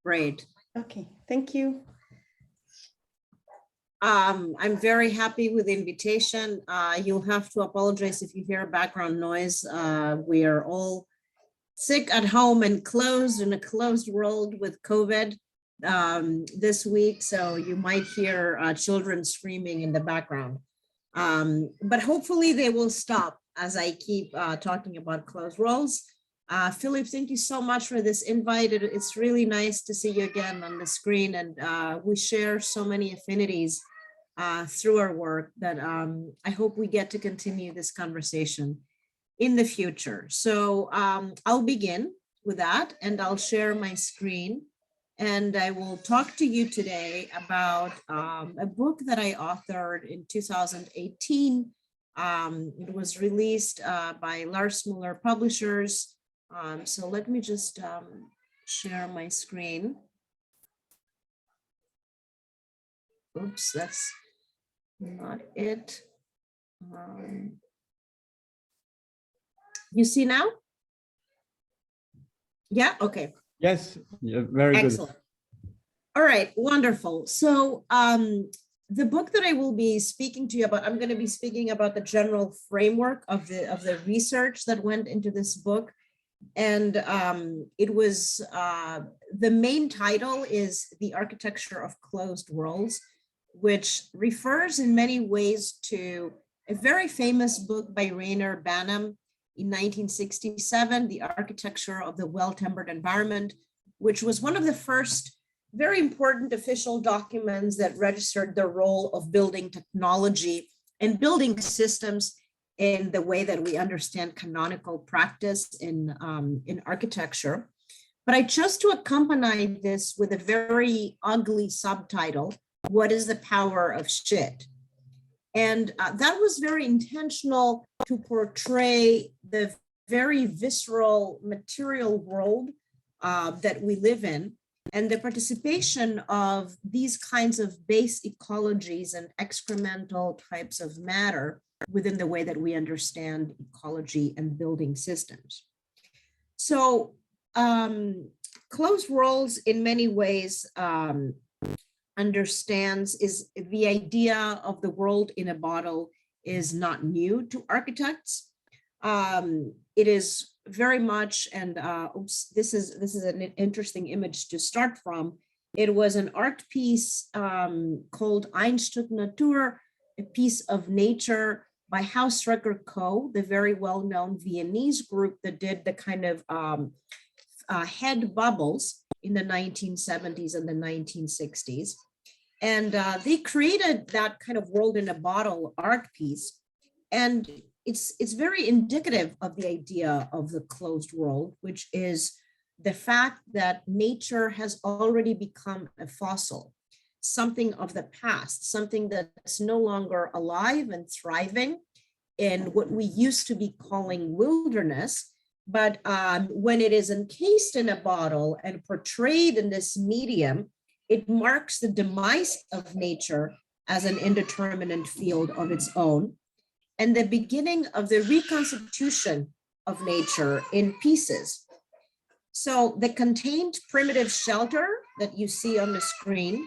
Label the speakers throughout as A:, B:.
A: Great.
B: Okay, thank you.
A: I'm very happy with the invitation. You'll have to apologize if you hear background noise. We are all sick at home and closed in a closed world with COVID this week. So you might hear children screaming in the background. But hopefully they will stop as I keep talking about closed worlds. Philip, thank you so much for this invite. It's really nice to see you again on the screen, and we share so many affinities through our work that I hope we get to continue this conversation in the future. So I'll begin with that, and I'll share my screen, and I will talk to you today about a book that I authored in 2018. It was released by Lars Muller Publishers. So let me just share my screen. Oops, that's not it. You see now? Yeah, okay.
C: Yes, yeah, very
A: Excellent.
C: good.
A: All right, wonderful. So the book that I will be speaking to you about, I'm going to be speaking about the general framework of the research that went into this book. And it was, the main title is The Architecture of Closed Worlds, which refers in many ways to a very famous book by Rainer Banham in 1967, The Architecture of the Well-Tempered Environment, which was one of the first very important official documents that registered the role of building technology and building systems in the way that we understand canonical practice in architecture. But I chose to accompany this with a very ugly subtitle, What is the Power of Shit? And that was very intentional to portray the very visceral material world that we live in, and the participation of these kinds of base ecologies and excremental types of matter within the way that we understand ecology and building systems. So closed worlds in many ways understands is the idea of the world in a bottle is not new to architects. It is very much, and oops, this is an interesting image to start from. It was an art piece called Ein Stück Natur, a piece of nature by Hausrecker Co., the very well-known Viennese group that did the kind of head bubbles in the 1970s and the 1960s. And they created that kind of world in a bottle art piece. And it's very indicative of the idea of the closed world, which is the fact that nature has already become a fossil, something of the past, something that's no longer alive and thriving in what we used to be calling wilderness. But when it is encased in a bottle and portrayed in this medium, it marks the demise of nature as an indeterminate field of its own, and the beginning of the reconstitution of nature in pieces. So the contained primitive shelter that you see on the screen,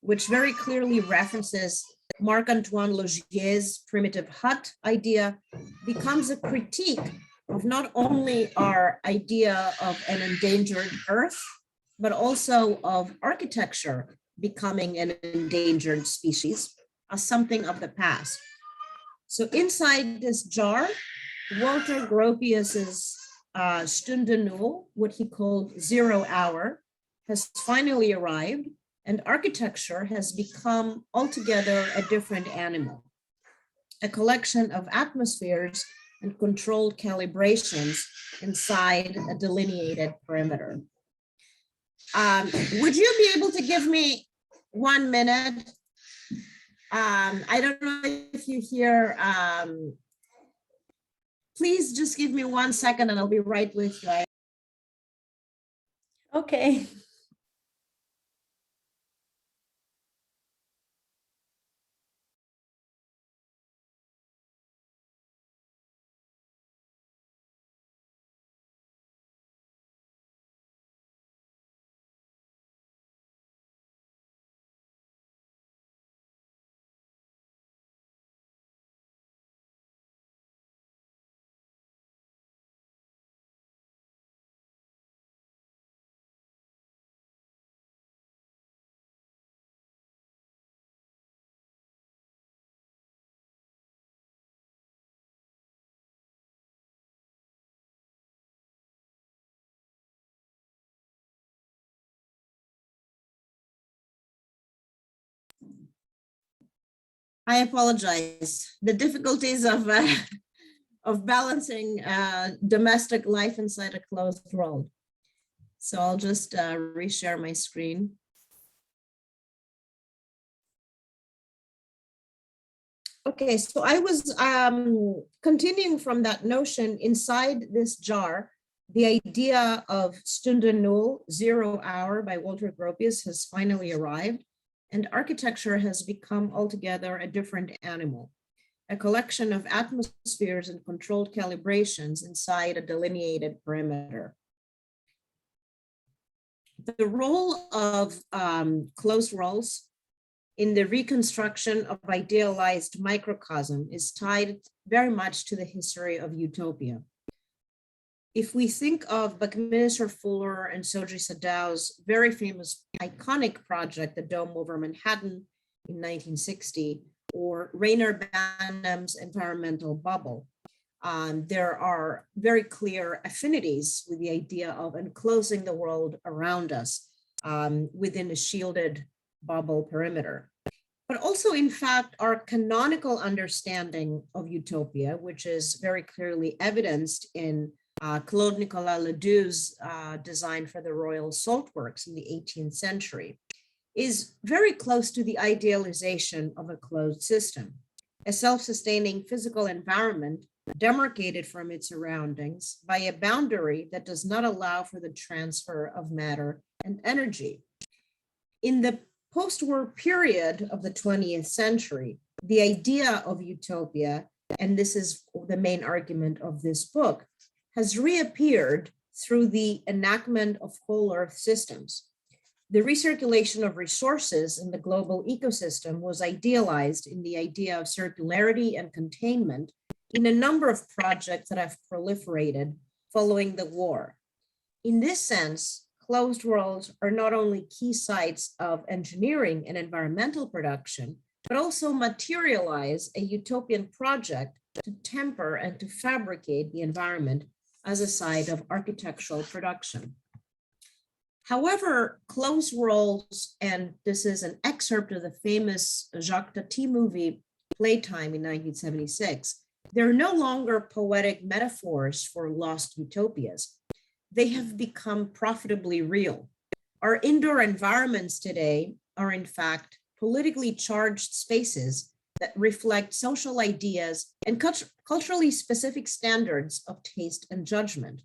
A: which very clearly references Marc-Antoine Logier's primitive hut idea, becomes a critique of not only our idea of an endangered earth, but also of architecture becoming an endangered species, as something of the past. So inside this jar, Walter Gropius's Stunde Null, what he called 0 hour, has finally arrived, and architecture has become altogether a different animal, a collection of atmospheres and controlled calibrations inside a delineated perimeter. Would you be able to give me 1 minute? I don't know if you hear, please just give me 1 second and I'll be right with you.
B: Okay.
A: I apologize. The difficulties of balancing domestic life inside a closed world. So I'll just reshare my screen. Okay, so I was continuing from that notion inside this jar. The idea of Stunde Null, 0 hour by Walter Gropius has finally arrived, and architecture has become altogether a different animal, a collection of atmospheres and controlled calibrations inside a delineated perimeter. The role of closed worlds in the reconstruction of idealized microcosm is tied very much to the history of utopia. If we think of Buckminster Fuller and Soji Sadow's very famous iconic project, the Dome over Manhattan in 1960, or Rainer Banham's environmental bubble, there are very clear affinities with the idea of enclosing the world around us within a shielded bubble perimeter. But also, in fact, our canonical understanding of utopia, which is very clearly evidenced in Claude Nicolas Ledoux's design for the Royal Salt Works in the 18th century, is very close to the idealization of a closed system, a self-sustaining physical environment demarcated from its surroundings by a boundary that does not allow for the transfer of matter and energy. In the post-war period of the 20th century, the idea of utopia, and this is the main argument of this book, has reappeared through the enactment of whole Earth systems. The recirculation of resources in the global ecosystem was idealized in the idea of circularity and containment in a number of projects that have proliferated following the war. In this sense, closed worlds are not only key sites of engineering and environmental production, but also materialize a utopian project to temper and to fabricate the environment as a site of architectural production. However, closed worlds, and this is an excerpt of the famous Jacques Tati movie, Playtime in 1976, they're no longer poetic metaphors for lost utopias. They have become profitably real. Our indoor environments today are, in fact, politically charged spaces that reflect social ideas and culturally specific standards of taste and judgment.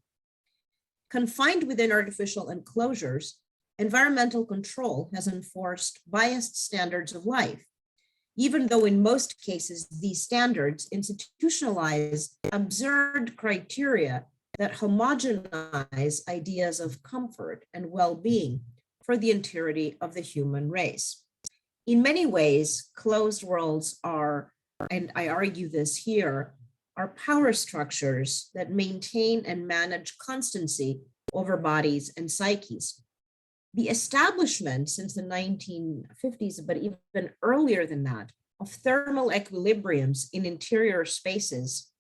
A: Confined within artificial enclosures, environmental control has enforced biased standards of life, even though in most cases these standards institutionalize absurd criteria that homogenize ideas of comfort and well-being for the entirety of the human race. In many ways, closed worlds are, and I argue this here, are power structures that maintain and manage constancy over bodies and psyches. The establishment since the 1950s, but even earlier than that, of thermal equilibriums in interior spaces,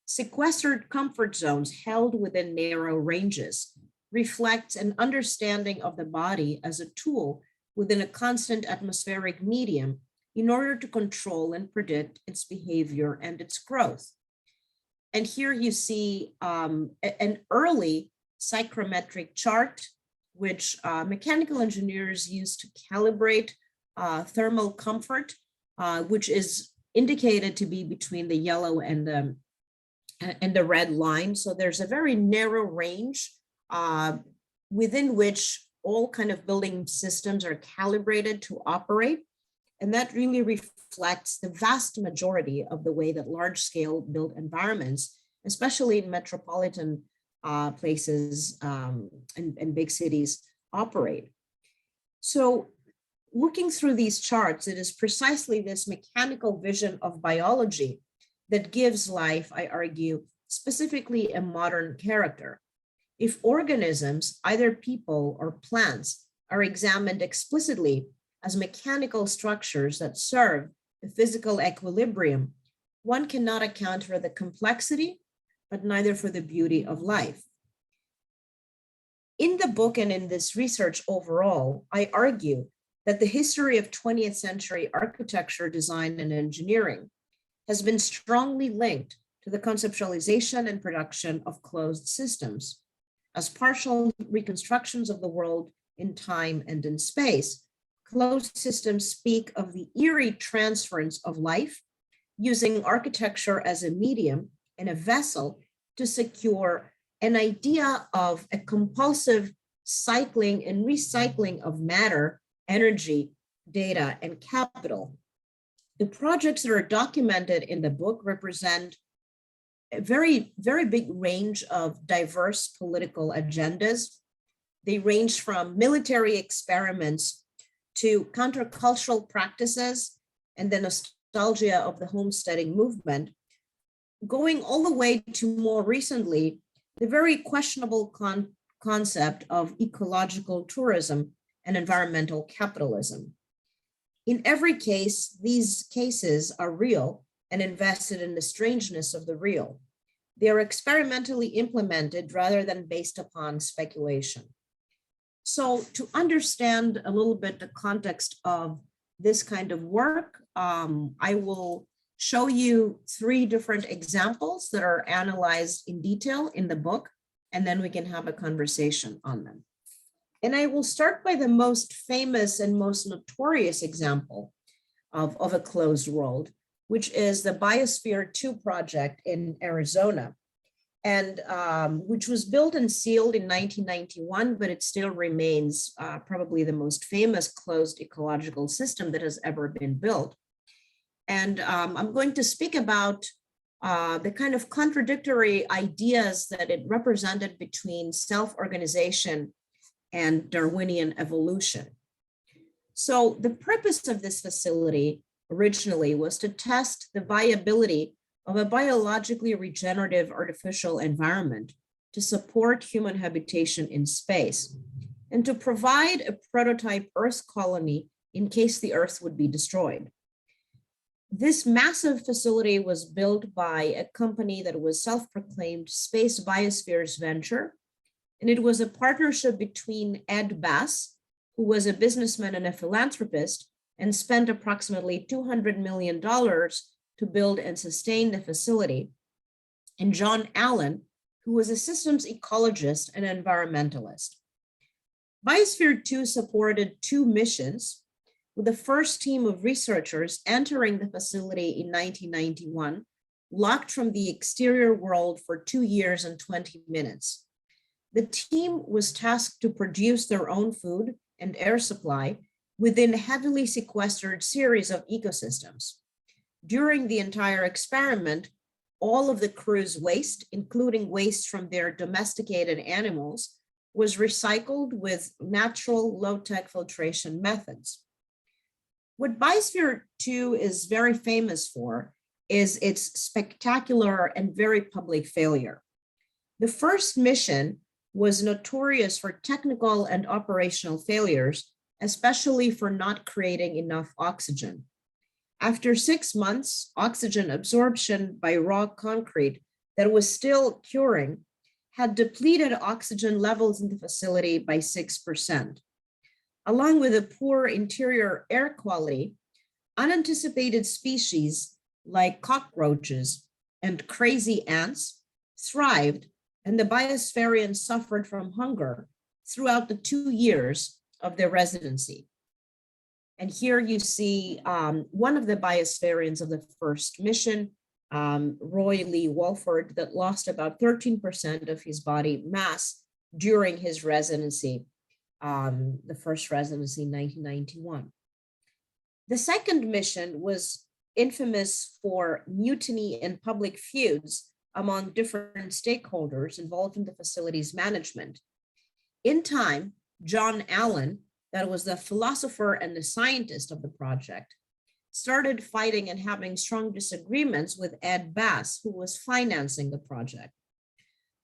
A: sequestered comfort zones held within narrow ranges, reflects an understanding of the body as a tool within a constant atmospheric medium in order to control and predict its behavior and its growth. And here you see an early psychrometric chart, which mechanical engineers use to calibrate thermal comfort, which is indicated to be between the yellow and the red line. So there's a very narrow range within which all kind of building systems are calibrated to operate. And that really reflects the vast majority of the way that large-scale built environments, especially in metropolitan places and big cities, operate. So looking through these charts, it is precisely this mechanical vision of biology that gives life, I argue, specifically a modern character. If organisms, either people or plants, are examined explicitly as mechanical structures that serve the physical equilibrium, one cannot account for the complexity, but neither for the beauty of life. In the book and in this research overall, I argue that the history of 20th century architecture, design, and engineering has been strongly linked to the conceptualization and production of closed systems as partial reconstructions of the world in time and in space. Closed systems speak of the eerie transference of life using architecture as a medium and a vessel to secure an idea of a compulsive cycling and recycling of matter, energy, data, and capital. The projects that are documented in the book represent a very, very big range of diverse political agendas. They range from military experiments to countercultural practices and the nostalgia of the homesteading movement, going all the way to more recently, the very questionable concept of ecological tourism and environmental capitalism. In every case, these cases are real and invested in the strangeness of the real. They are experimentally implemented rather than based upon speculation. So to understand a little bit the context of this kind of work, I will show you 3 different examples that are analyzed in detail in the book, and then we can have a conversation on them. And I will start by the most famous and most notorious example of a closed world, which is the Biosphere 2 project in Arizona, and which was built and sealed in 1991, but it still remains probably the most famous closed ecological system that has ever been built. And I'm going to speak about the kind of contradictory ideas that it represented between self-organization and Darwinian evolution. So the purpose of this facility originally was to test the viability of a biologically regenerative artificial environment to support human habitation in space and to provide a prototype Earth colony in case the Earth would be destroyed. This massive facility was built by a company that was self-proclaimed Space Biospheres Venture, and it was a partnership between Ed Bass, who was a businessman and a philanthropist, and spent approximately $200 million to build and sustain the facility, and John Allen, who was a systems ecologist and environmentalist. Biosphere 2 supported 2 missions, with the first team of researchers entering the facility in 1991, locked from the exterior world for 2 years and 20 minutes. The team was tasked to produce their own food and air supply within a heavily sequestered series of ecosystems. During the entire experiment, all of the crew's waste, including waste from their domesticated animals, was recycled with natural low-tech filtration methods. What Biosphere 2 is very famous for is its spectacular and very public failure. The first mission was notorious for technical and operational failures, especially for not creating enough oxygen. After 6 months, oxygen absorption by raw concrete that was still curing had depleted oxygen levels in the facility by 6%. Along with a poor interior air quality, unanticipated species like cockroaches and crazy ants thrived, and the biospherians suffered from hunger throughout the 2 years of their residency. And here you see one of the biospherians of the first mission, Roy Lee Walford, that lost about 13% of his body mass during his residency, the first residency in 1991. The second mission was infamous for mutiny and public feuds among different stakeholders involved in the facility's management. In time, John Allen, that was the philosopher and the scientist of the project, started fighting and having strong disagreements with Ed Bass, who was financing the project.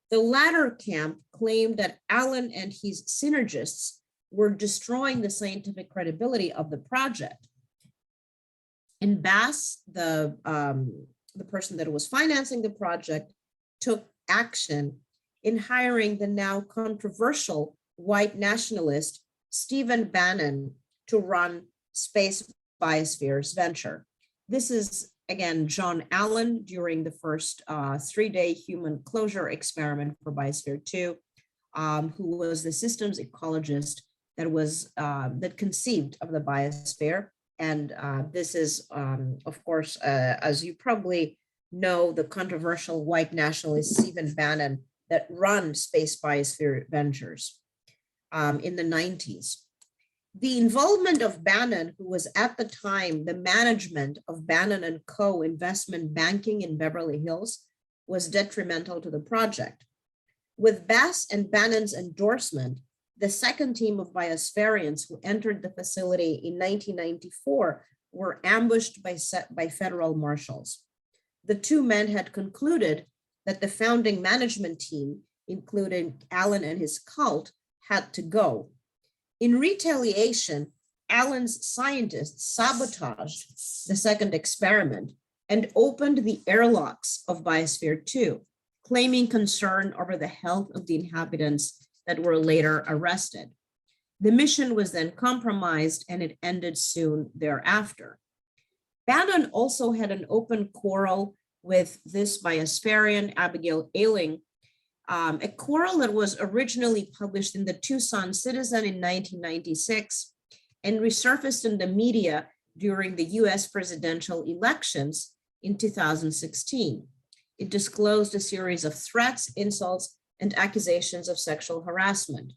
A: The latter camp claimed that Allen and his synergists were destroying the scientific credibility of the project. And Bass, the person that was financing the project, took action in hiring the now controversial white nationalist Stephen Bannon to run Space Biosphere's venture. This is, again, John Allen during the first 3-day human closure experiment for Biosphere 2, who was the systems ecologist that conceived of the biosphere. And this is, of course, as you probably know, the controversial white nationalist Stephen Bannon that run Space Biosphere Ventures in the 90s. The involvement of Bannon, who was at the time the management of Bannon and Co. investment banking in Beverly Hills, was detrimental to the project. With Bass and Bannon's endorsement, the second team of biospherians who entered the facility in 1994 were ambushed by federal marshals. The two men had concluded that the founding management team, including Allen and his cult, had to go. In retaliation, Allen's scientists sabotaged the second experiment and opened the airlocks of Biosphere 2, claiming concern over the health of the inhabitants that were later arrested. The mission was then compromised and it ended soon thereafter. Bannon also had an open quarrel with this biospherian, Abigail Ailing, a quarrel that was originally published in the Tucson Citizen in 1996 and resurfaced in the media during the US presidential elections in 2016. It disclosed a series of threats, insults, and accusations of sexual harassment.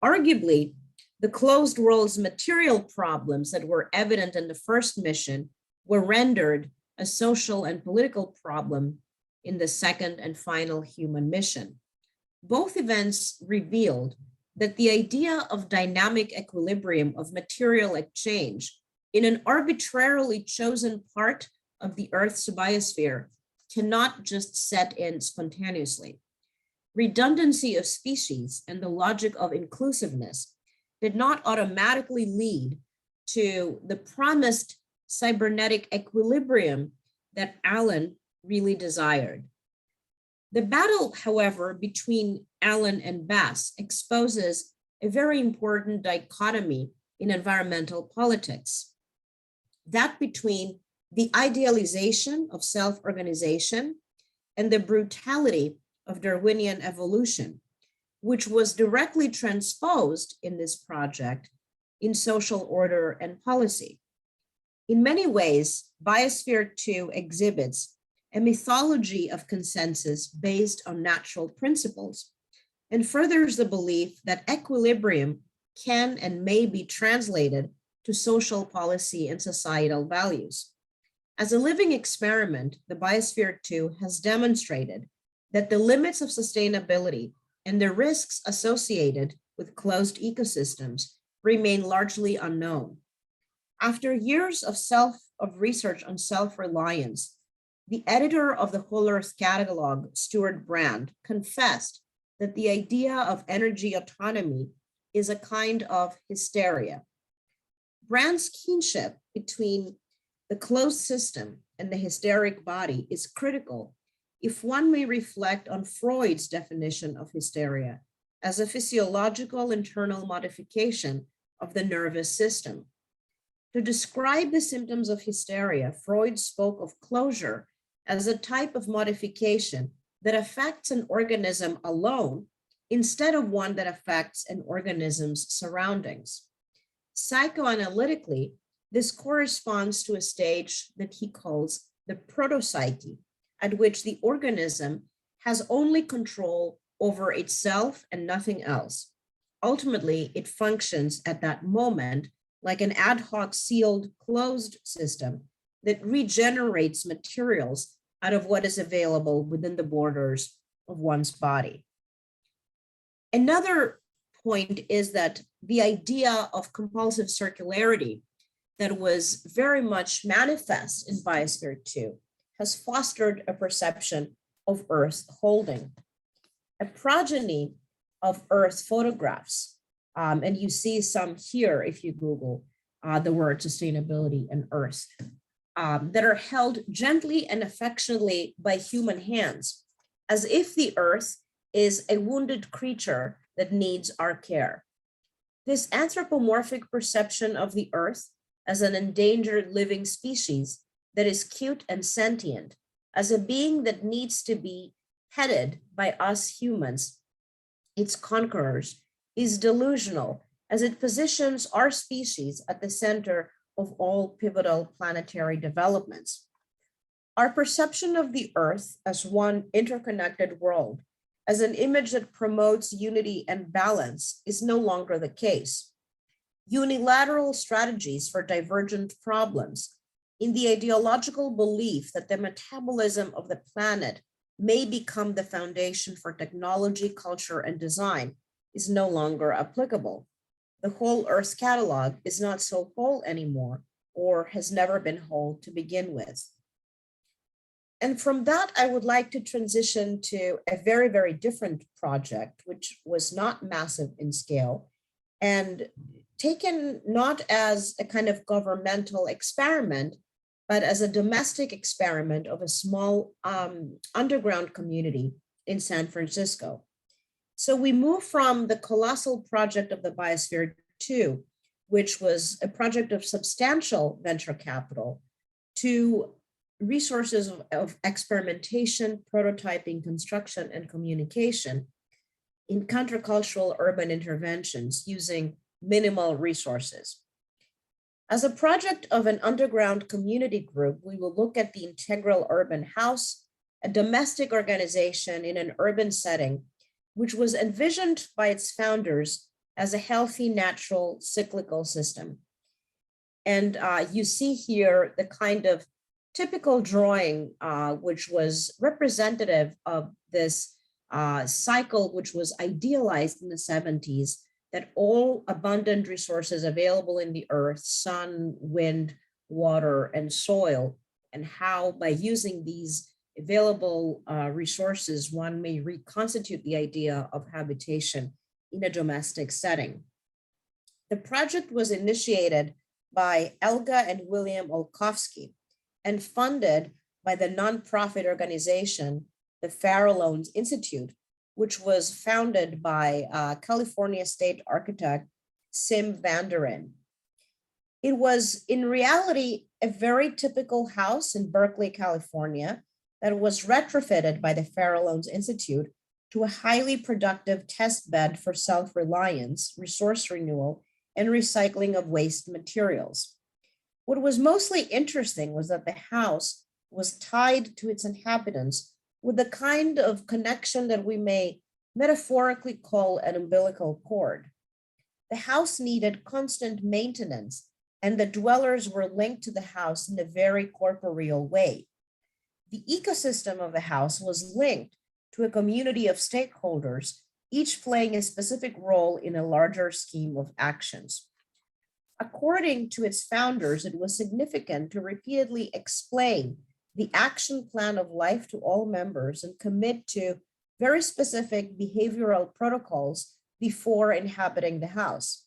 A: Arguably, the closed world's material problems that were evident in the first mission were rendered a social and political problem in the second and final human mission. Both events revealed that the idea of dynamic equilibrium of material exchange in an arbitrarily chosen part of the Earth's biosphere cannot just set in spontaneously. Redundancy of species and the logic of inclusiveness did not automatically lead to the promised cybernetic equilibrium that Allen really desired. The battle, however, between Allen and Bass exposes a very important dichotomy in environmental politics, that between the idealization of self-organization and the brutality of Darwinian evolution, which was directly transposed in this project in social order and policy. In many ways, Biosphere 2 exhibits a mythology of consensus based on natural principles and furthers the belief that equilibrium can and may be translated to social policy and societal values. As a living experiment, the Biosphere 2 has demonstrated that the limits of sustainability and the risks associated with closed ecosystems remain largely unknown. After years of research on self-reliance, the editor of the Whole Earth Catalog, Stuart Brand, confessed that the idea of energy autonomy is a kind of hysteria. Brand's kinship between the closed system and the hysteric body is critical if one may reflect on Freud's definition of hysteria as a physiological internal modification of the nervous system. To describe the symptoms of hysteria, Freud spoke of closure as a type of modification that affects an organism alone instead of one that affects an organism's surroundings. Psychoanalytically, this corresponds to a stage that he calls the Proto-Psyche, at which the organism has only control over itself and nothing else. Ultimately, it functions at that moment like an ad hoc sealed closed system that regenerates materials out of what is available within the borders of one's body. Another point is that the idea of compulsive circularity that was very much manifest in Biosphere 2 has fostered a perception of Earth holding. A progeny of Earth photographs, and you see some here if you Google the word sustainability and Earth, that are held gently and affectionately by human hands, as if the Earth is a wounded creature that needs our care. This anthropomorphic perception of the Earth as an endangered living species that is cute and sentient, as a being that needs to be headed by us humans, its conquerors, is delusional, as it positions our species at the center of all pivotal planetary developments. Our perception of the Earth as one interconnected world, as an image that promotes unity and balance, is no longer the case. Unilateral strategies for divergent problems, in the ideological belief that the metabolism of the planet may become the foundation for technology, culture, and design, is no longer applicable. The whole Earth catalog is not so whole anymore, or has never been whole to begin with. And from that, I would like to transition to a very, very different project, which was not massive in scale and taken not as a kind of governmental experiment, but as a domestic experiment of a small underground community in San Francisco. So we move from the colossal project of the Biosphere 2, which was a project of substantial venture capital, to resources of experimentation, prototyping, construction, and communication in countercultural urban interventions using minimal resources. As a project of an underground community group, we will look at the integral urban house, a domestic organization in an urban setting, which was envisioned by its founders as a healthy, natural, cyclical system. And you see here the kind of typical drawing, which was representative of this cycle, which was idealized in the 70s, that all abundant resources available in the earth, sun, wind, water, and soil, and how by using these available resources, one may reconstitute the idea of habitation in a domestic setting. The project was initiated by Elga and William Olkowski and funded by the nonprofit organization, the Farallones Institute, which was founded by California state architect Sim Vanderin. It was in reality a very typical house in Berkeley, California, that was retrofitted by the Farallones Institute to a highly productive test bed for self-reliance, resource renewal, and recycling of waste materials. What was mostly interesting was that the house was tied to its inhabitants with the kind of connection that we may metaphorically call an umbilical cord. The house needed constant maintenance, and the dwellers were linked to the house in a very corporeal way. The ecosystem of the house was linked to a community of stakeholders, each playing a specific role in a larger scheme of actions. According to its founders, it was significant to repeatedly explain the action plan of life to all members and commit to very specific behavioral protocols before inhabiting the house.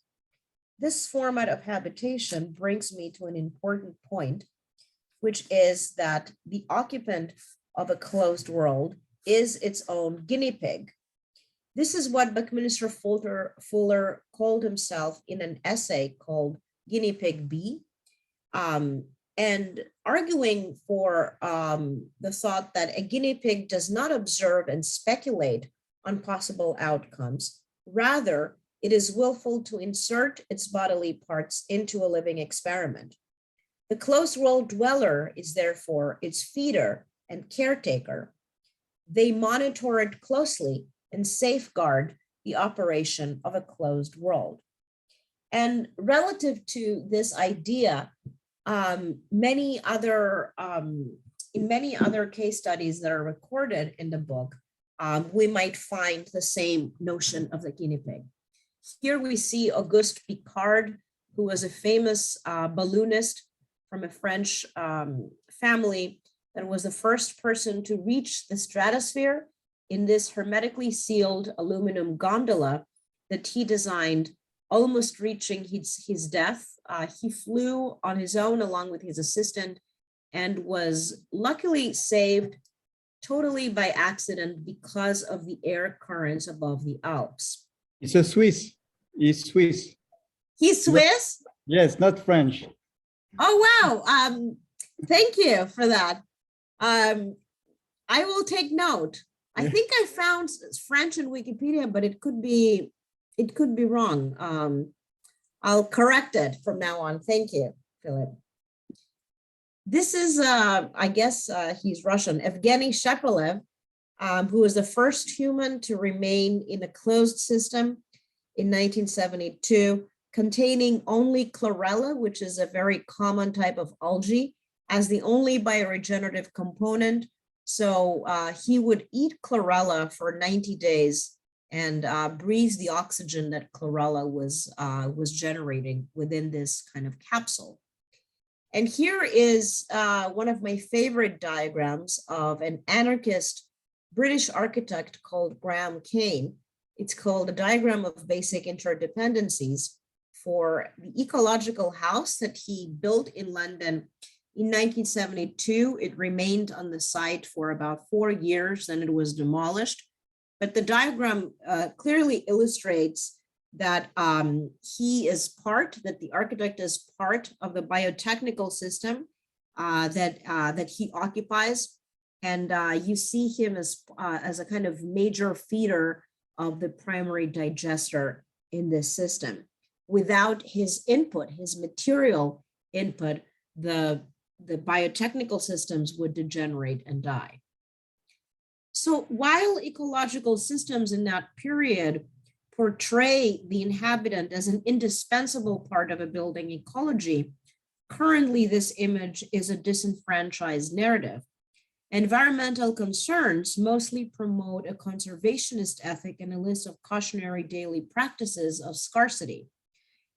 A: This format of habitation brings me to an important point, which is that the occupant of a closed world is its own guinea pig. This is what Buckminster Fuller called himself in an essay called Guinea Pig B, and arguing for the thought that a guinea pig does not observe and speculate on possible outcomes. Rather, it is willful to insert its bodily parts into a living experiment. The closed world dweller is therefore its feeder and caretaker. They monitor it closely and safeguard the operation of a closed world. And relative to this idea, in many other case studies that are recorded in the book, we might find the same notion of the guinea pig. Here we see Auguste Piccard, who was a famous balloonist from a French family that was the first person to reach the stratosphere in this hermetically sealed aluminum gondola that he designed, almost reaching his death. He flew on his own along with his assistant and was luckily saved totally by accident because of the air currents above the Alps.
B: It's a Swiss. He's Swiss.
A: He's Swiss?
B: Yes, not French.
A: Oh, wow. Thank you for that. I will take note. I think I found French in Wikipedia, but it could be wrong. I'll correct it from now on. Thank you, Philip. This is, I guess he's Russian, Evgeny Shepelev, who was the first human to remain in a closed system in 1972, containing only chlorella, which is a very common type of algae, as the only bioregenerative component. So he would eat chlorella for 90 days and breathe the oxygen that chlorella was generating within this kind of capsule. And here is one of my favorite diagrams of an anarchist British architect called Graham Kane. It's called a diagram of basic interdependencies for the ecological house that he built in London in 1972. It remained on the site for about 4 years, then it was demolished. But the diagram clearly illustrates that that the architect is part of the biotechnical system that he occupies. And you see him as a kind of major feeder of the primary digester in this system. Without his input, his material input, the biotechnical systems would degenerate and die. So while ecological systems in that period portray the inhabitant as an indispensable part of a building ecology, currently this image is a disenfranchised narrative. Environmental concerns mostly promote a conservationist ethic and a list of cautionary daily practices of scarcity.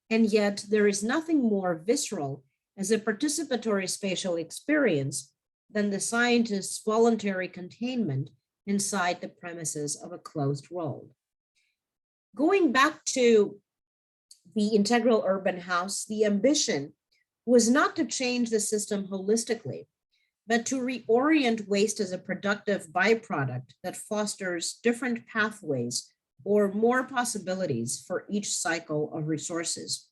A: And yet there is nothing more visceral as a participatory spatial experience than the scientist's voluntary containment inside the premises of a closed world. Going back to the integral urban house, the ambition was not to change the system holistically, but to reorient waste as a productive byproduct that fosters different pathways or more possibilities for each cycle of resources.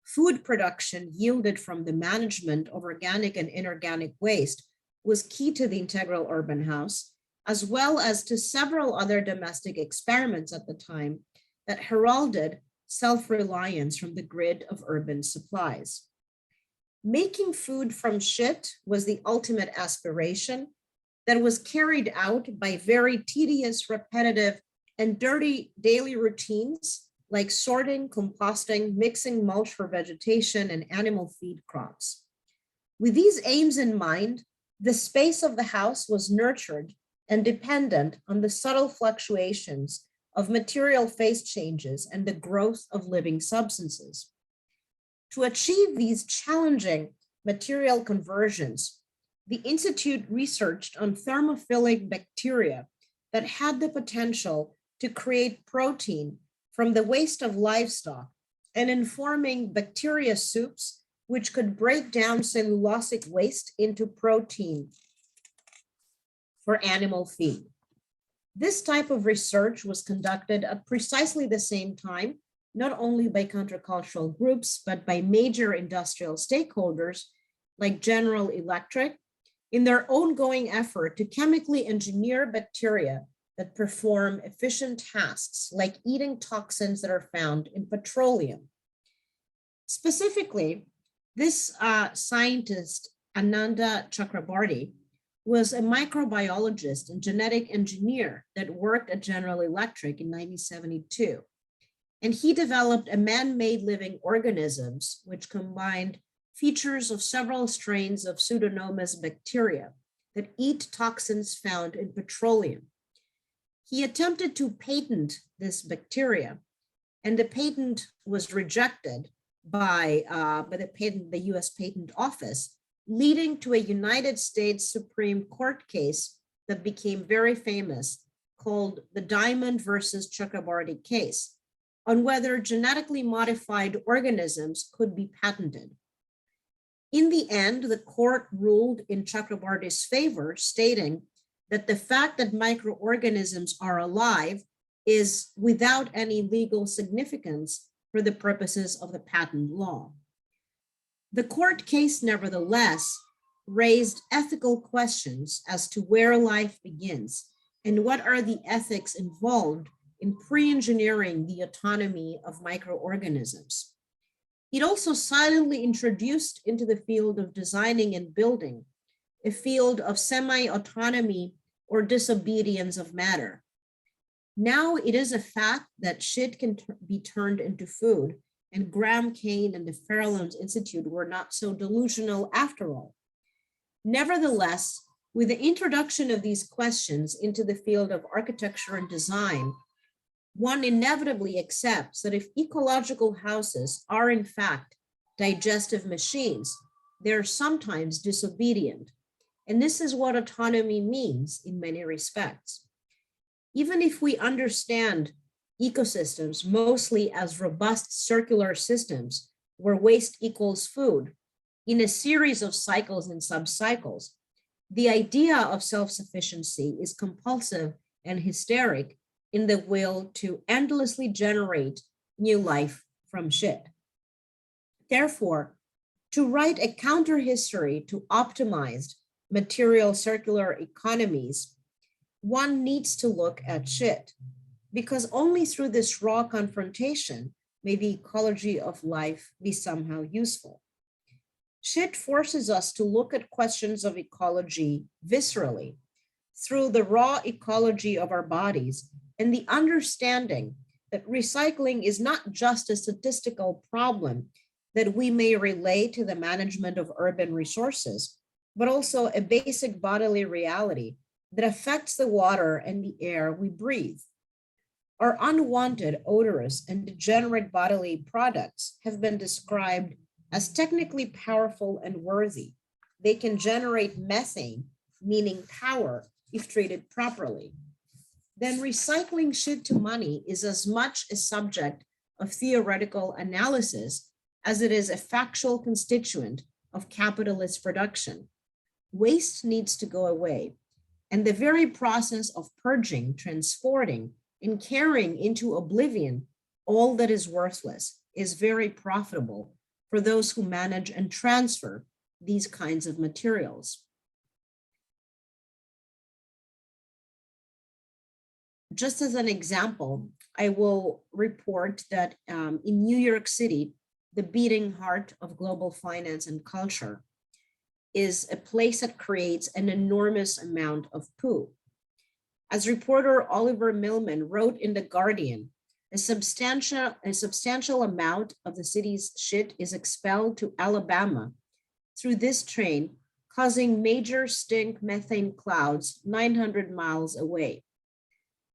A: Food production yielded from the management of organic and inorganic waste was key to the integral urban house, as well as to several other domestic experiments at the time that heralded self-reliance from the grid of urban supplies. Making food from shit was the ultimate aspiration that was carried out by very tedious, repetitive, and dirty daily routines like sorting, composting, mixing mulch for vegetation, and animal feed crops. With these aims in mind, the space of the house was nurtured and dependent on the subtle fluctuations of material phase changes and the growth of living substances. To achieve these challenging material conversions, the Institute researched on thermophilic bacteria that had the potential to create protein from the waste of livestock and in forming bacteria soups, which could break down cellulosic waste into protein for animal feed. This type of research was conducted at precisely the same time, not only by countercultural groups, but by major industrial stakeholders like General Electric in their ongoing effort to chemically engineer bacteria that perform efficient tasks like eating toxins that are found in petroleum. Specifically, this scientist, Ananda Chakrabarty, was a microbiologist and genetic engineer that worked at General Electric in 1972. And he developed a man-made living organisms which combined features of several strains of Pseudomonas bacteria that eat toxins found in petroleum. He attempted to patent this bacteria, and the patent was rejected by the US Patent Office, leading to a United States Supreme Court case that became very famous called the Diamond versus Chakrabarty case on whether genetically modified organisms could be patented. In the end, the court ruled in Chakrabarty's favor, stating that the fact that microorganisms are alive is without any legal significance for the purposes of the patent law. The court case, nevertheless, raised ethical questions as to where life begins and what are the ethics involved in pre-engineering the autonomy of microorganisms. It also silently introduced into the field of designing and building a field of semi-autonomy or disobedience of matter. Now it is a fact that shit can be turned into food, and Graham Kane and the Farallones Institute were not so delusional after all. Nevertheless, with the introduction of these questions into the field of architecture and design, one inevitably accepts that if ecological houses are in fact digestive machines, they're sometimes disobedient. And this is what autonomy means in many respects. Even if we understand ecosystems mostly as robust circular systems where waste equals food in a series of cycles and subcycles, the idea of self-sufficiency is compulsive and hysteric in the will to endlessly generate new life from shit. Therefore, to write a counter history to optimized material circular economies, one needs to look at shit, because only through this raw confrontation may the ecology of life be somehow useful. Shit forces us to look at questions of ecology viscerally through the raw ecology of our bodies and the understanding that recycling is not just a statistical problem that we may relate to the management of urban resources, but also a basic bodily reality that affects the water and the air we breathe. Our unwanted, odorous, and degenerate bodily products have been described as technically powerful and worthy. They can generate methane, meaning power, if treated properly. Then recycling shit to money is as much a subject of theoretical analysis as it is a factual constituent of capitalist production. Waste needs to go away, and the very process of purging, transporting, and carrying into oblivion all that is worthless is very profitable for those who manage and transfer these kinds of materials. Just as an example, I will report that in New York City, the beating heart of global finance and culture is a place that creates an enormous amount of poo. As reporter Oliver Millman wrote in The Guardian, a substantial amount of the city's shit is expelled to Alabama through this train, causing major stink methane clouds 900 miles away.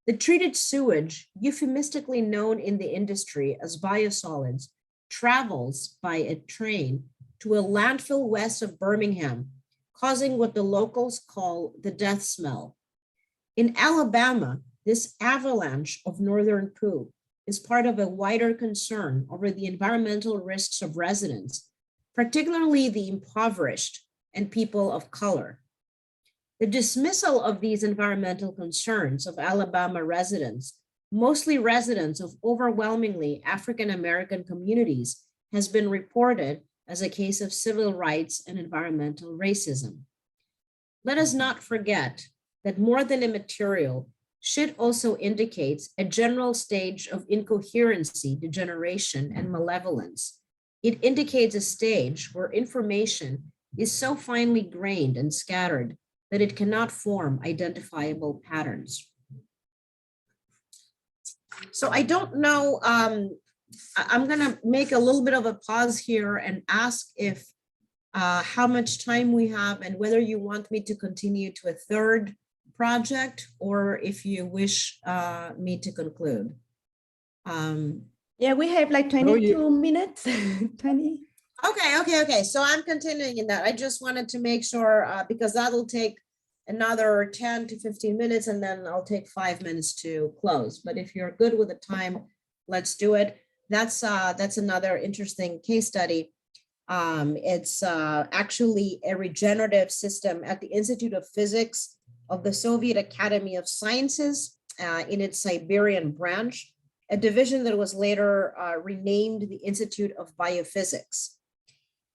A: The treated sewage, euphemistically known in the industry as biosolids, travels by a train to a landfill west of Birmingham, causing what the locals call the death smell. In Alabama, this avalanche of northern poo is part of a wider concern over the environmental risks of residents, particularly the impoverished and people of color. The dismissal of these environmental concerns of Alabama residents, mostly residents of overwhelmingly African-American communities, has been reported as a case of civil rights and environmental racism. Let us not forget that more than a material, shit also indicates a general stage of incoherency, degeneration, and malevolence. It indicates a stage where information is so finely grained and scattered that it cannot form identifiable patterns. So I don't know, I'm gonna make a little bit of a pause here and ask if how much time we have and whether you want me to continue to a third project or if you wish me to conclude.
B: Yeah, we have like 22 minutes, 20.
A: Okay. So I'm continuing in that. I just wanted to make sure because that'll take another 10 to 15 minutes and then I'll take 5 minutes to close. But if you're good with the time, let's do it. That's another interesting case study. It's actually a regenerative system at the Institute of Physics of the Soviet Academy of Sciences in its Siberian branch, a division that was later renamed the Institute of Biophysics.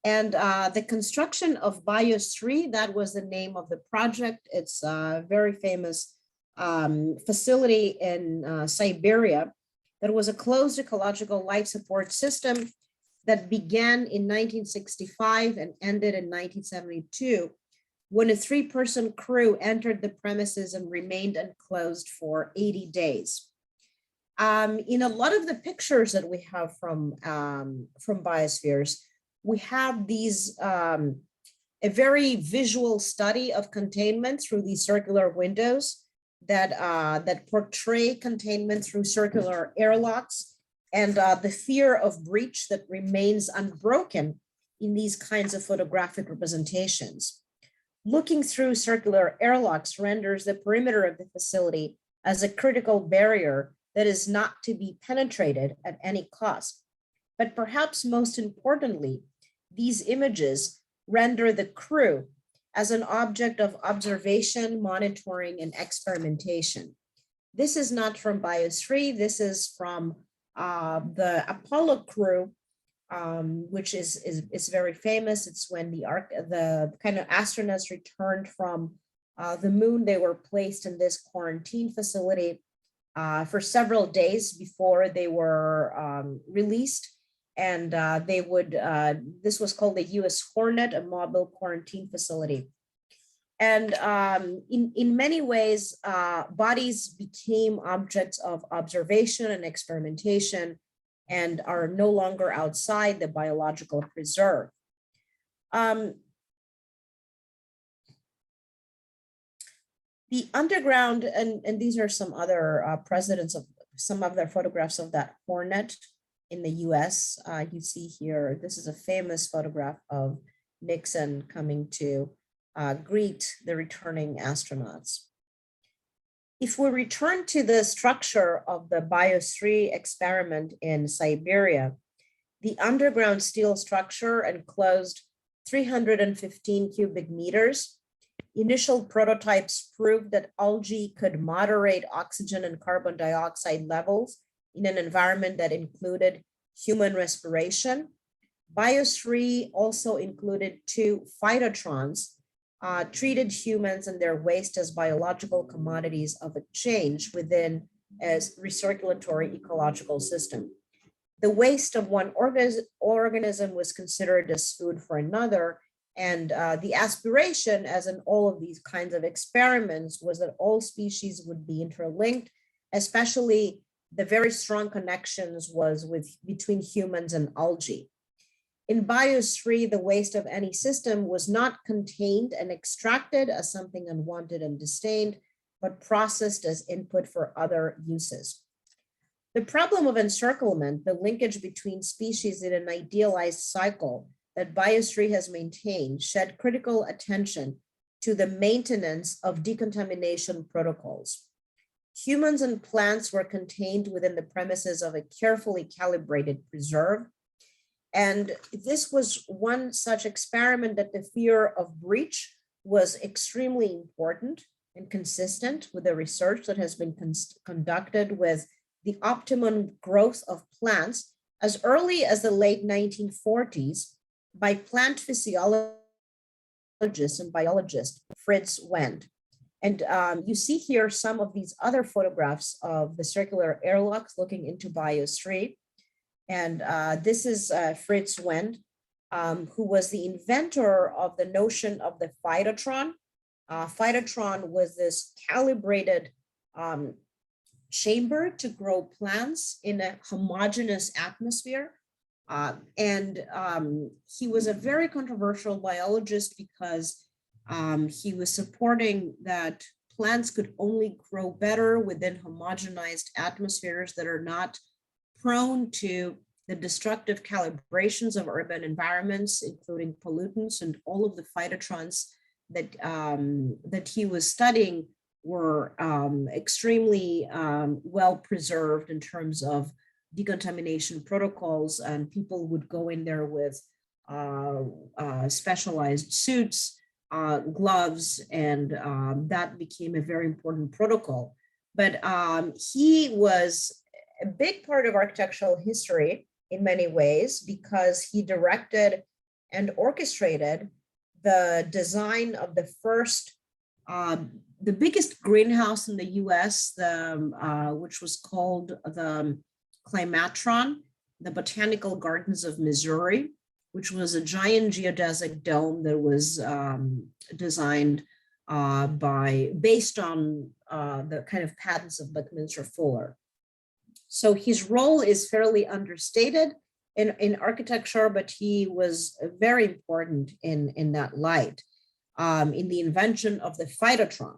A: And the construction of Biosphere, that was the name of the project. It's a very famous facility in Siberia that was a closed ecological life support system that began in 1965 and ended in 1972, when a 3-person crew entered the premises and remained enclosed for 80 days. In a lot of the pictures that we have from biospheres, we have these, a very visual study of containment through these circular windows that portray containment through circular airlocks, and the fear of breach that remains unbroken in these kinds of photographic representations. Looking through circular airlocks renders the perimeter of the facility as a critical barrier that is not to be penetrated at any cost. But perhaps most importantly, these images render the crew as an object of observation, monitoring, and experimentation. This is not from Biosphere, this is from the Apollo crew, which is very famous. It's when the kind of astronauts returned from the moon. They were placed in this quarantine facility for several days before they were released. And this was called the US Hornet, a mobile quarantine facility. And in many ways, bodies became objects of observation and experimentation and are no longer outside the biological preserve. The underground, and these are some other precedents of some of their photographs of that Hornet in the US. You see here, this is a famous photograph of Nixon coming to greet the returning astronauts. If we return to the structure of the Biosphere experiment in Siberia, the underground steel structure enclosed 315 cubic meters. Initial prototypes proved that algae could moderate oxygen and carbon dioxide levels in an environment that included human respiration. Biosphere also included 2 phytotrons, treated humans and their waste as biological commodities of exchange within a recirculatory ecological system. The waste of one organism was considered as food for another, and the aspiration, as in all of these kinds of experiments, was that all species would be interlinked, especially the very strong connections between humans and algae. In Biosphere, the waste of any system was not contained and extracted as something unwanted and disdained, but processed as input for other uses. The problem of encirclement, the linkage between species in an idealized cycle that Biosphere has maintained, shed critical attention to the maintenance of decontamination protocols. Humans and plants were contained within the premises of a carefully calibrated preserve. And this was one such experiment that the fear of breach was extremely important and consistent with the research that has been conducted with the optimum growth of plants as early as the late 1940s by plant physiologist and biologist Fritz Wendt. And you see here some of these other photographs of the circular airlocks looking into Biosphere. And this is Fritz Wendt, who was the inventor of the notion of the Phytotron. Phytotron was this calibrated chamber to grow plants in a homogeneous atmosphere. He was a very controversial biologist because he was supporting that plants could only grow better within homogenized atmospheres that are not prone to the destructive calibrations of urban environments, including pollutants, and all of the phytotrons that he was studying were extremely well preserved in terms of decontamination protocols, and people would go in there with specialized suits, gloves, and that became a very important protocol. But he was a big part of architectural history in many ways because he directed and orchestrated the design of the first, the biggest greenhouse in the US, which was called the Climatron, the Botanical Gardens of Missouri, which was a giant geodesic dome that was designed based on the kind of patents of Buckminster Fuller. So his role is fairly understated in architecture, but he was very important in that light, in the invention of the Phytotron.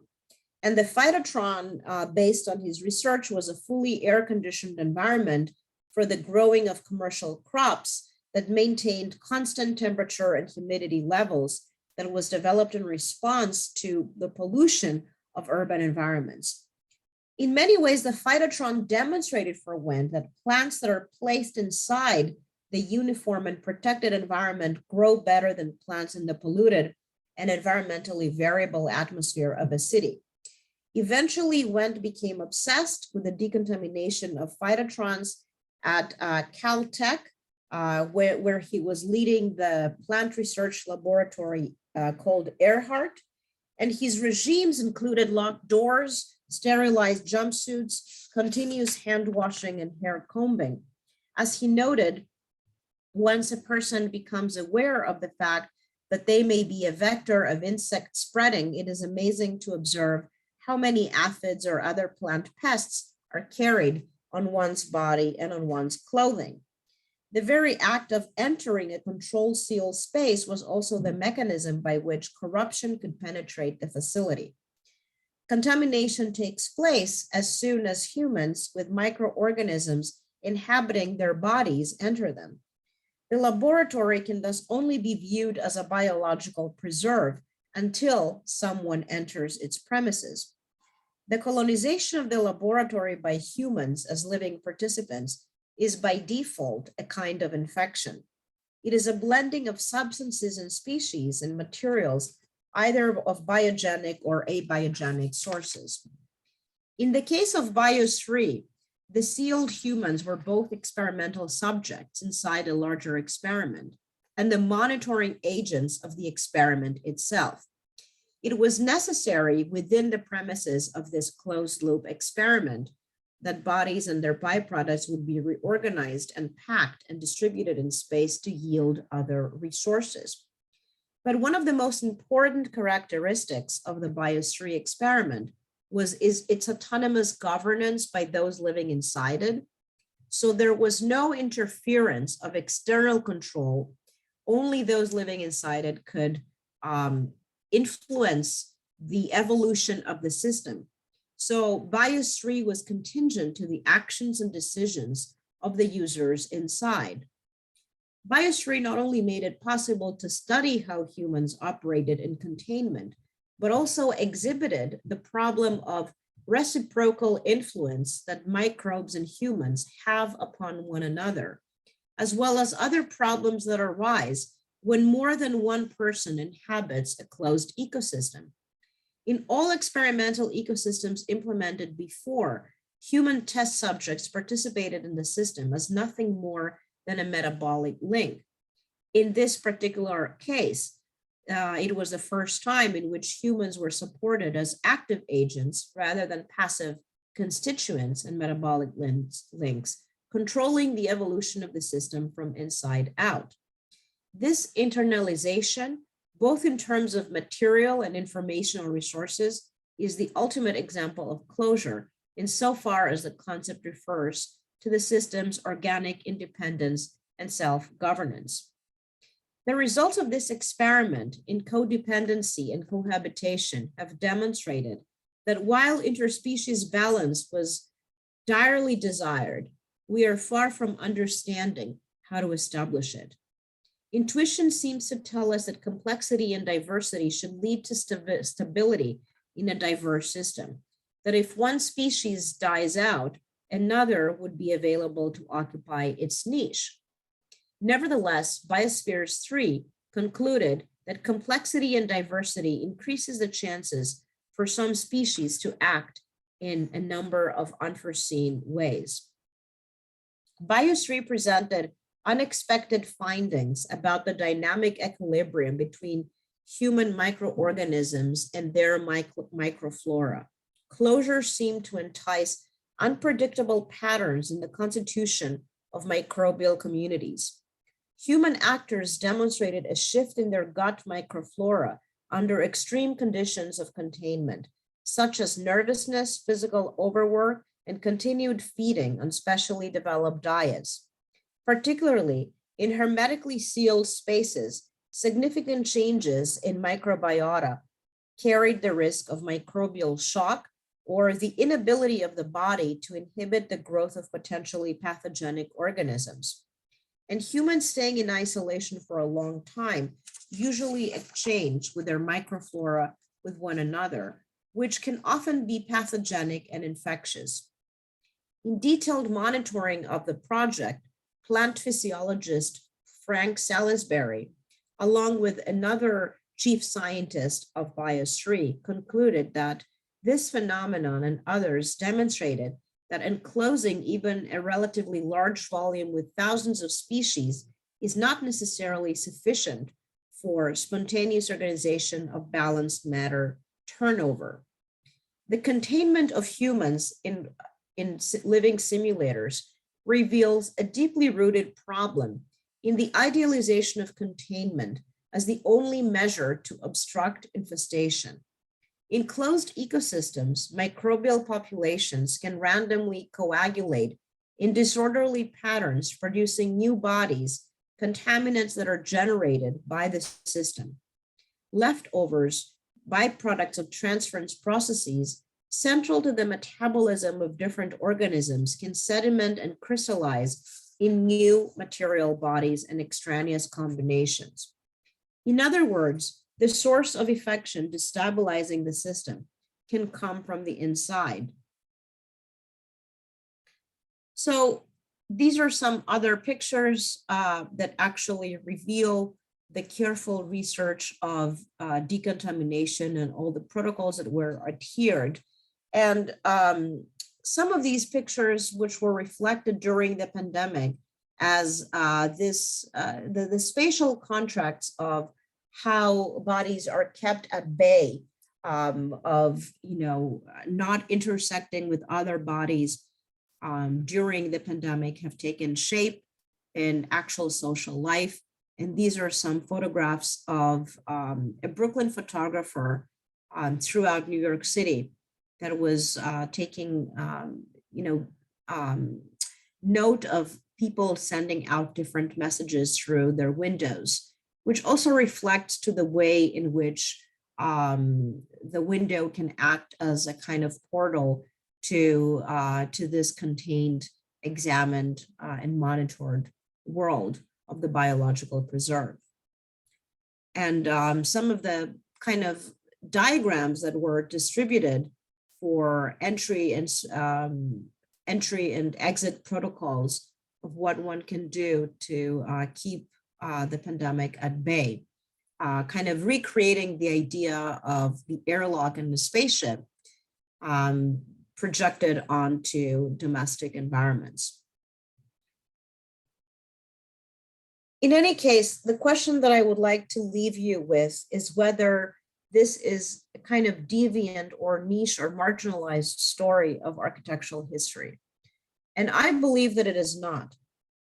A: And the Phytotron, based on his research, was a fully air-conditioned environment for the growing of commercial crops that maintained constant temperature and humidity levels that was developed in response to the pollution of urban environments. In many ways, the Phytotron demonstrated for wind that plants that are placed inside the uniform and protected environment grow better than plants in the polluted and environmentally variable atmosphere of a city. Eventually, Wendt became obsessed with the decontamination of phytotrons at Caltech, where he was leading the plant research laboratory called Earhart. And his regimes included locked doors, sterilized jumpsuits, continuous hand washing, and hair combing. As he noted, once a person becomes aware of the fact that they may be a vector of insect spreading, it is amazing to observe how many aphids or other plant pests are carried on one's body and on one's clothing. The very act of entering a controlled sealed space was also the mechanism by which corruption could penetrate the facility. Contamination takes place as soon as humans with microorganisms inhabiting their bodies enter them. The laboratory can thus only be viewed as a biological preserve until someone enters its premises. The colonization of the laboratory by humans as living participants is by default a kind of infection. It is a blending of substances and species and materials, either of biogenic or abiogenic sources. In the case of Biosphere, the sealed humans were both experimental subjects inside a larger experiment and the monitoring agents of the experiment itself. It was necessary within the premises of this closed loop experiment that bodies and their byproducts would be reorganized and packed and distributed in space to yield other resources. But one of the most important characteristics of the Biosphere experiment is its autonomous governance by those living inside it. So there was no interference of external control. Only those living inside it could influence the evolution of the system. So Biosphere was contingent to the actions and decisions of the users inside. Biosphere not only made it possible to study how humans operated in containment, but also exhibited the problem of reciprocal influence that microbes and humans have upon one another, as well as other problems that arise when more than one person inhabits a closed ecosystem. In all experimental ecosystems implemented before, human test subjects participated in the system as nothing more than a metabolic link. In this particular case, it was the first time in which humans were supported as active agents rather than passive constituents and metabolic links, controlling the evolution of the system from inside out. This internalization, both in terms of material and informational resources, is the ultimate example of closure insofar as the concept refers to the system's organic independence and self-governance. The results of this experiment in codependency and cohabitation have demonstrated that while interspecies balance was direly desired, we are far from understanding how to establish it. Intuition seems to tell us that complexity and diversity should lead to stability in a diverse system, that if one species dies out, another would be available to occupy its niche. Nevertheless, Biospheres 3 concluded that complexity and diversity increases the chances for some species to act in a number of unforeseen ways. Biosphere presented unexpected findings about the dynamic equilibrium between human microorganisms and their microflora. Closure seemed to entice unpredictable patterns in the constitution of microbial communities. Human actors demonstrated a shift in their gut microflora under extreme conditions of containment, such as nervousness, physical overwork, and continued feeding on specially developed diets. Particularly in hermetically sealed spaces, significant changes in microbiota carried the risk of microbial shock or the inability of the body to inhibit the growth of potentially pathogenic organisms. And humans staying in isolation for a long time usually exchange with their microflora with one another, which can often be pathogenic and infectious. In detailed monitoring of the project, plant physiologist Frank Salisbury, along with another chief scientist of Biosphere, concluded that this phenomenon and others demonstrated that enclosing even a relatively large volume with thousands of species is not necessarily sufficient for spontaneous organization of balanced matter turnover. The containment of humans in living simulators reveals a deeply rooted problem in the idealization of containment as the only measure to obstruct infestation. In closed ecosystems, microbial populations can randomly coagulate in disorderly patterns, producing new bodies, contaminants that are generated by the system. Leftovers, byproducts of transference processes, central to the metabolism of different organisms, can sediment and crystallize in new material bodies and extraneous combinations. In other words, the source of infection destabilizing the system can come from the inside. So these are some other pictures that actually reveal the careful research of decontamination and all the protocols that were adhered. And some of these pictures, which were reflected during the pandemic as the spatial contracts of how bodies are kept at bay, of not intersecting with other bodies during the pandemic, have taken shape in actual social life. And these are some photographs of a Brooklyn photographer throughout New York City that was taking note of people sending out different messages through their windows, which also reflects to the way in which the window can act as a kind of portal to this contained, examined, and monitored world of the biological preserve. And some of the kind of diagrams that were distributed for entry and exit protocols of what one can do to keep the pandemic at bay, kind of recreating the idea of the airlock and the spaceship projected onto domestic environments. In any case, the question that I would like to leave you with is whether this is a kind of deviant or niche or marginalized story of architectural history. And I believe that it is not.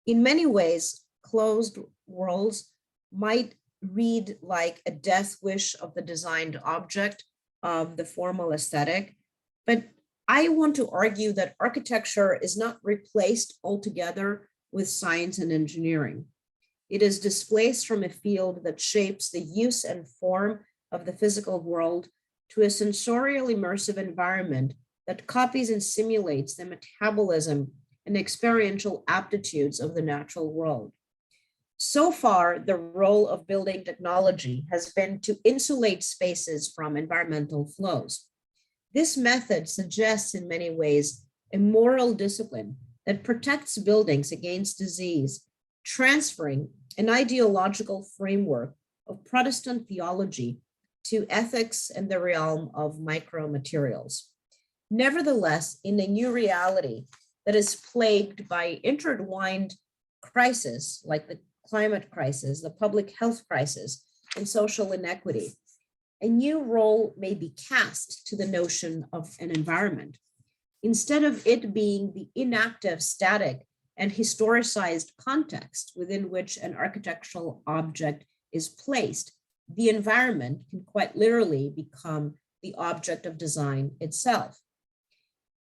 A: In many ways, closed worlds might read like a death wish of the designed object of the formal aesthetic, but I want to argue that architecture is not replaced altogether with science and engineering. It is displaced from a field that shapes the use and form of the physical world to a sensorial immersive environment that copies and simulates the metabolism and experiential aptitudes of the natural world. So far, the role of building technology has been to insulate spaces from environmental flows. This method suggests in many ways a moral discipline that protects buildings against disease, transferring an ideological framework of Protestant theology to ethics and the realm of micromaterials. Nevertheless, in a new reality, that is plagued by intertwined crises like the climate crisis, the public health crisis, and social inequity, a new role may be cast to the notion of an environment. Instead of it being the inactive, static, and historicized context within which an architectural object is placed, the environment can quite literally become the object of design itself.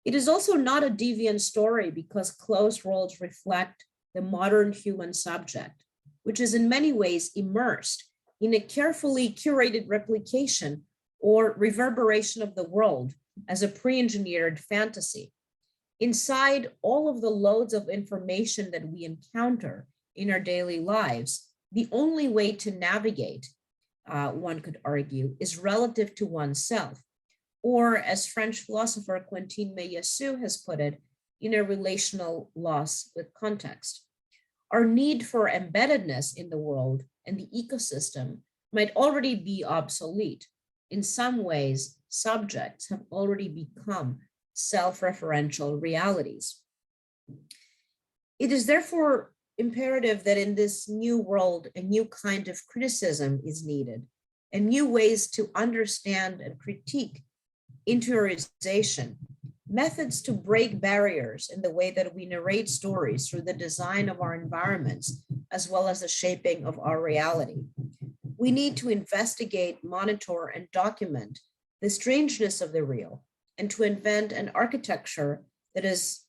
A: It is also not a deviant story because closed worlds reflect the modern human subject, which is in many ways immersed in a carefully curated replication or reverberation of the world as a pre-engineered fantasy. Inside all of the loads of information that we encounter in our daily lives, the only way to navigate, one could argue, is relative to oneself, or as French philosopher Quentin Meillassoux has put it, in a relational loss with context. Our need for embeddedness in the world and the ecosystem might already be obsolete. In some ways, subjects have already become self-referential realities. It is therefore imperative that in this new world, a new kind of criticism is needed, and new ways to understand and critique interiorization, methods to break barriers in the way that we narrate stories through the design of our environments, as well as the shaping of our reality. We need to investigate, monitor, and document the strangeness of the real, and to invent an architecture that is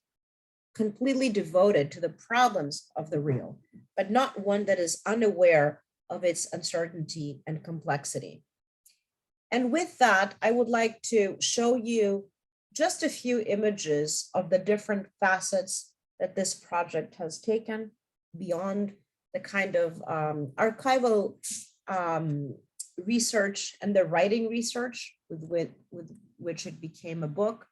A: completely devoted to the problems of the real, but not one that is unaware of its uncertainty and complexity. And with that, I would like to show you just a few images of the different facets that this project has taken beyond the kind of archival research and the writing research with which it became a book.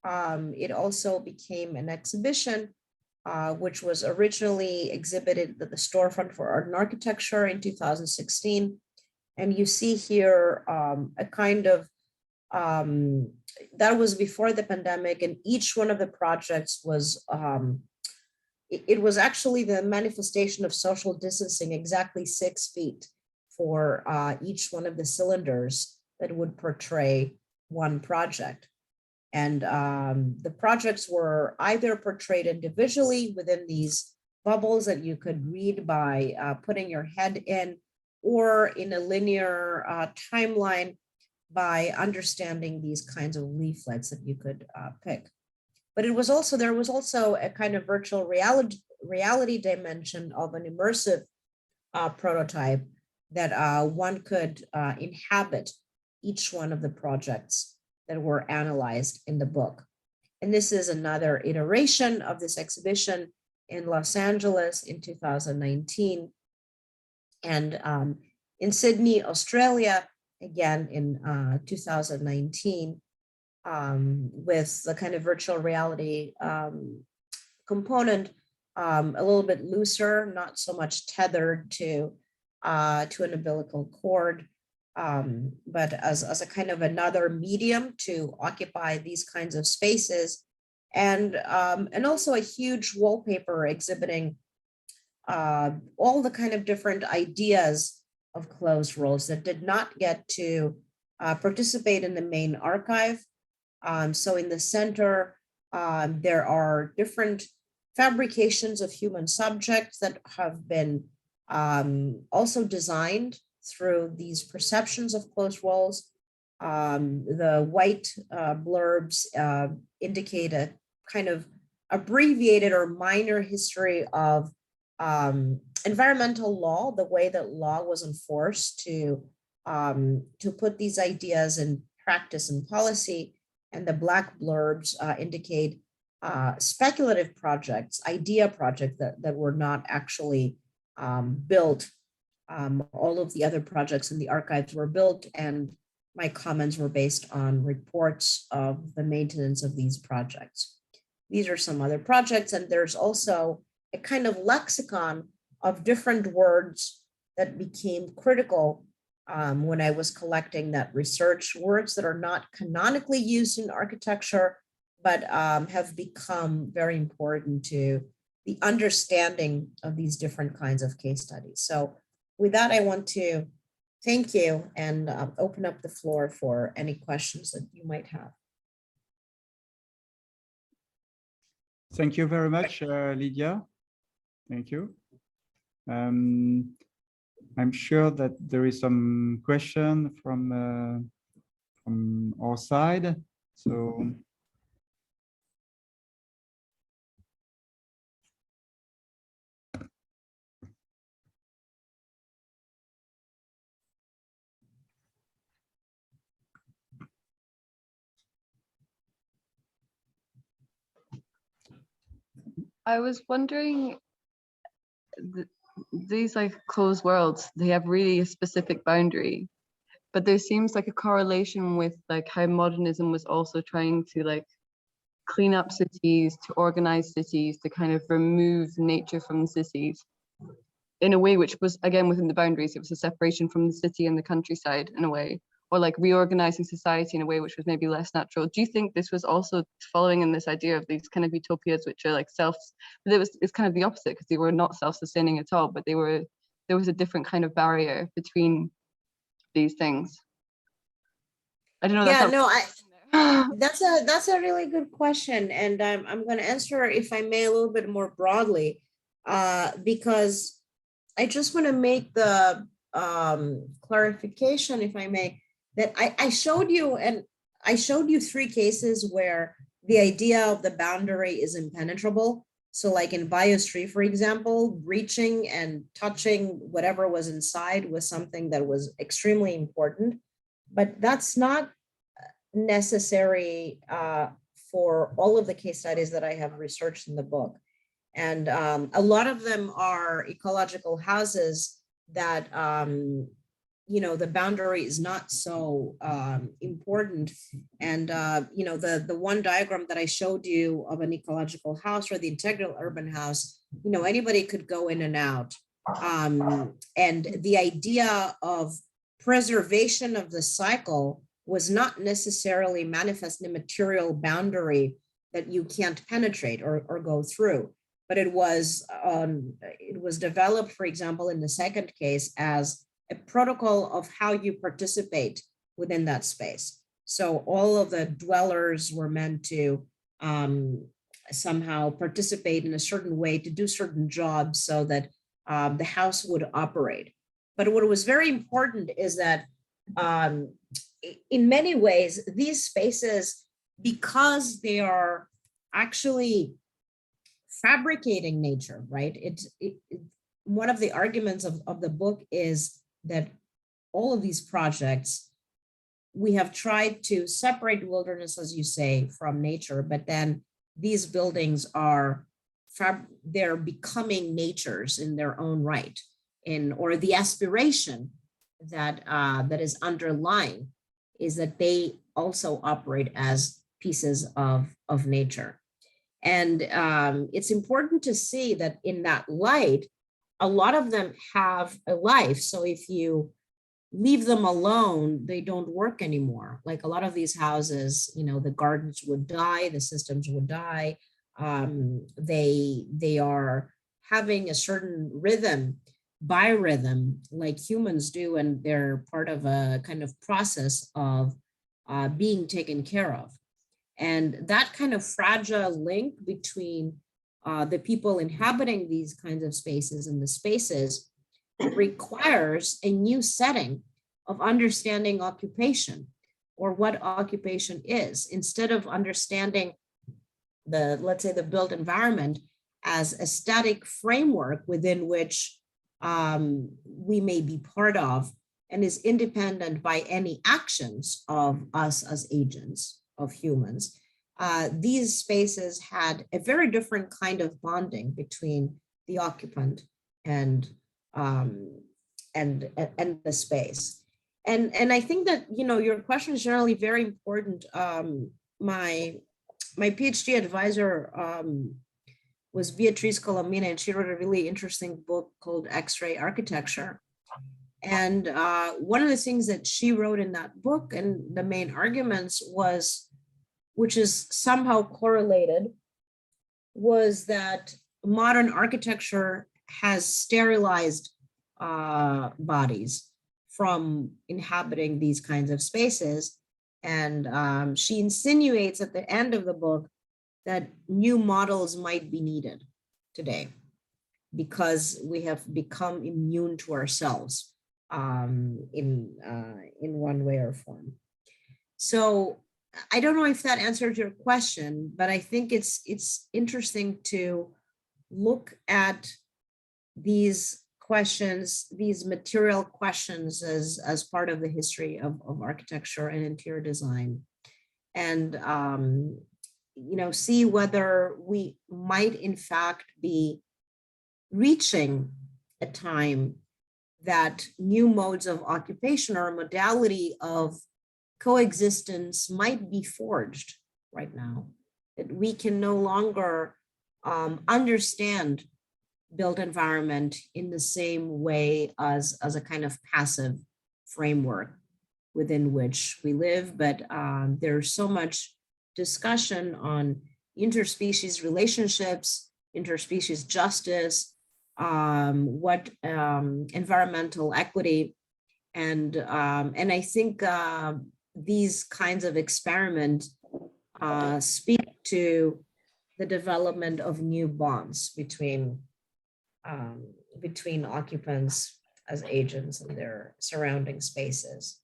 A: It also became an exhibition, which was originally exhibited at the Storefront for Art and Architecture in 2016. And you see here a kind of, that was before the pandemic, and each one of the projects was, it was actually the manifestation of social distancing, exactly 6 feet for each one of the cylinders that would portray one project. And the projects were either portrayed individually within these bubbles that you could read by putting your head in, or in a linear timeline by understanding these kinds of leaflets that you could pick. But it was also, there was also a kind of virtual reality dimension of an immersive prototype that one could inhabit each one of the projects that were analyzed in the book. And this is another iteration of this exhibition in Los Angeles in 2019. And in Sydney, Australia, again in 2019, with the kind of virtual reality component, a little bit looser, not so much tethered to an umbilical cord, but as a kind of another medium to occupy these kinds of spaces, and also a huge wallpaper exhibiting all the kind of different ideas of closed worlds that did not get to participate in the main archive. So in the center, there are different fabrications of human subjects that have been also designed through these perceptions of closed worlds. The white blurbs indicate a kind of abbreviated or minor history of environmental law, the way that law was enforced to put these ideas in practice and policy. And the black blurbs indicate speculative projects, idea projects that were not actually built. All of the other projects in the archives were built, and my comments were based on reports of the maintenance of these projects. These are some other projects, and there's also a kind of lexicon of different words that became critical when I was collecting that research, words that are not canonically used in architecture, but have become very important to the understanding of these different kinds of case studies. So with that, I want to thank you and open up the floor for any questions that you might have.
C: Thank you very much, Lydia. Thank you. I'm sure that there is some question from our side. So
D: I was wondering, these like closed worlds, they have really a specific boundary, but there seems like a correlation with like how modernism was also trying to like clean up cities, to organize cities, to kind of remove nature from the cities in a way which was again within the boundaries. It was a separation from the city and the countryside in a way, or like reorganizing society in a way which was maybe less natural. Do you think this was also following in this idea of these kind of utopias which are like it's kind of the opposite, because they were not self-sustaining at all, but there was a different kind of barrier between these things? I don't know.
A: Yeah, no, that's a really good question, and I'm going to answer, if I may, a little bit more broadly, because I just want to make the clarification, if I may, that I showed you three cases where the idea of the boundary is impenetrable. So like in Biosphere, for example, reaching and touching whatever was inside was something that was extremely important, but that's not necessary for all of the case studies that I have researched in the book. And a lot of them are ecological houses that, the boundary is not so important. And, the one diagram that I showed you of an ecological house or the integral urban house, anybody could go in and out. And the idea of preservation of the cycle was not necessarily manifest in a material boundary that you can't penetrate or go through. But it was developed, for example, in the second case as a protocol of how you participate within that space. So all of the dwellers were meant to somehow participate in a certain way to do certain jobs so that the house would operate. But what was very important is that in many ways, these spaces, because they are actually fabricating nature, right? One of the arguments of the book is that all of these projects, we have tried to separate wilderness, as you say, from nature, but then these buildings they're becoming natures in their own right, or the aspiration that is underlying is that they also operate as pieces of nature. And it's important to see that in that light, a lot of them have a life. So if you leave them alone, they don't work anymore. Like a lot of these houses, the gardens would die, the systems would die. They are having a certain rhythm, biorhythm, like humans do, and they're part of a kind of process of being taken care of. And that kind of fragile link between the people inhabiting these kinds of spaces and the spaces requires a new setting of understanding occupation, or what occupation is, instead of understanding let's say the built environment as a static framework within which we may be part of and is independent by any actions of us as agents of humans. These spaces had a very different kind of bonding between the occupant and the space. And I think that, your question is generally very important. My PhD advisor was Beatriz Colomina, and she wrote a really interesting book called X-ray Architecture. And one of the things that she wrote in that book, and the main arguments, was which is somehow correlated, was that modern architecture has sterilized bodies from inhabiting these kinds of spaces. And she insinuates at the end of the book that new models might be needed today because we have become immune to ourselves in one way or form. So I don't know if that answers your question, but I think it's interesting to look at these questions, these material questions as part of the history of architecture and interior design. And see whether we might in fact be reaching a time that new modes of occupation or modality of coexistence might be forged right now, that we can no longer understand built environment in the same way as a kind of passive framework within which we live. But there's so much discussion on interspecies relationships, interspecies justice, what environmental equity, and I think these kinds of experiments speak to the development of new bonds between occupants as agents and their surrounding spaces.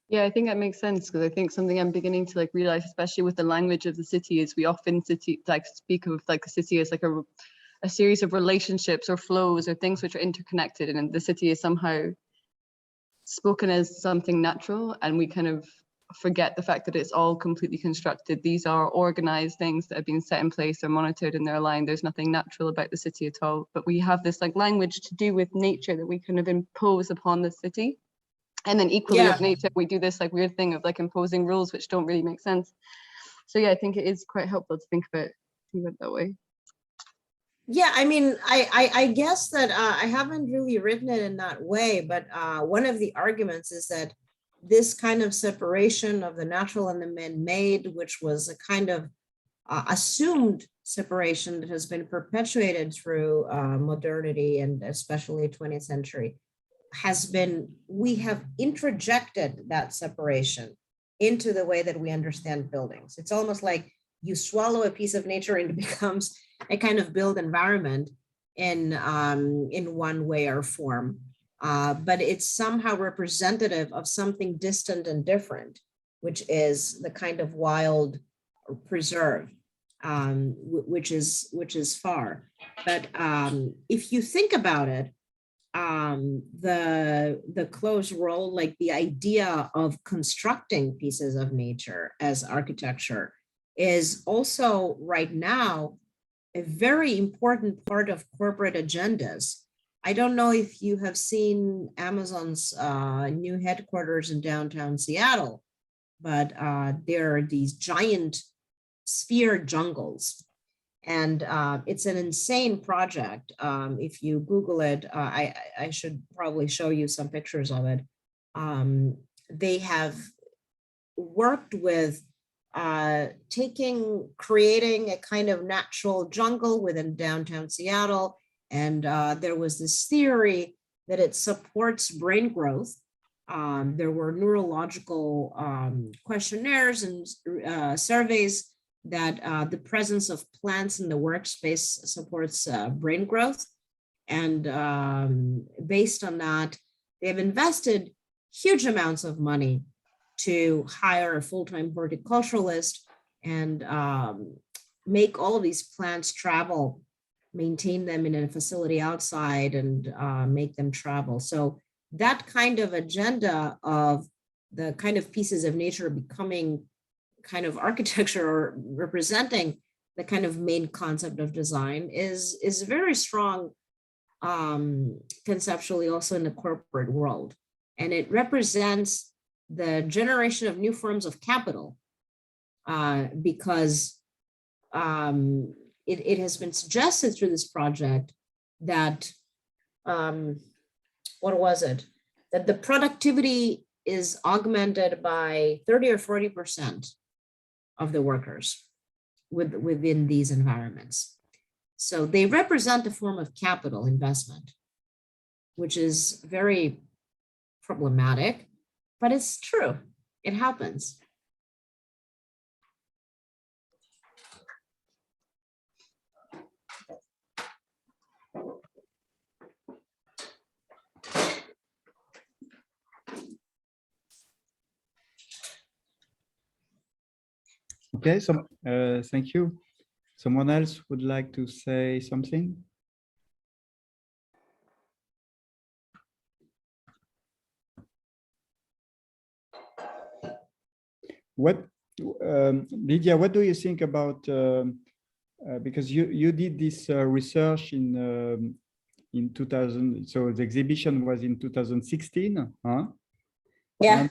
D: Yeah, I think that makes sense, because I think something I'm beginning to realize, especially with the language of the city, is we often speak of the city as a series of relationships or flows or things which are interconnected, and the city is somehow spoken as something natural, and we kind of forget the fact that it's all completely constructed. These are organized things that have been set in place or monitored and they're aligned. There's nothing natural about the city at all, but we have this language to do with nature that we kind of impose upon the city. And then equally with nature, we do this weird thing of imposing rules which don't really make sense. So yeah, I think it is quite helpful to think about it that way.
A: Yeah, I mean, I guess that I haven't really written it in that way, but one of the arguments is that this kind of separation of the natural and the man-made, which was a kind of assumed separation that has been perpetuated through modernity and especially 20th century, we have introjected that separation into the way that we understand buildings. It's almost like you swallow a piece of nature and it becomes a kind of built environment in one way or form. But it's somehow representative of something distant and different, which is the kind of wild or preserved, which is far. But if you think about it, the close role, the idea of constructing pieces of nature as architecture, is also right now a very important part of corporate agendas. I don't know if you have seen Amazon's new headquarters in downtown Seattle, but there are these giant sphere jungles. And it's an insane project. If you Google it, I should probably show you some pictures of it. They have worked with creating a kind of natural jungle within downtown Seattle. And there was this theory that it supports brain growth. There were neurological questionnaires and surveys that the presence of plants in the workspace supports brain growth. And based on that, they've invested huge amounts of money to hire a full-time horticulturalist and make all of these plants travel, maintain them in a facility outside, and make them travel. So that kind of agenda of the kind of pieces of nature becoming kind of architecture or representing the kind of main concept of design is very strong conceptually also in the corporate world. And it represents the generation of new forms of capital because it has been suggested through this project that, that the productivity is augmented by 30 or 40% of the workers within these environments. So they represent a form of capital investment, which is very problematic, but it's true. It happens.
C: Okay, so thank you. Someone else would like to say something? What, Lydia, what do you think about, because you did this research in 2000, so the exhibition was in 2016, huh?
A: Yeah.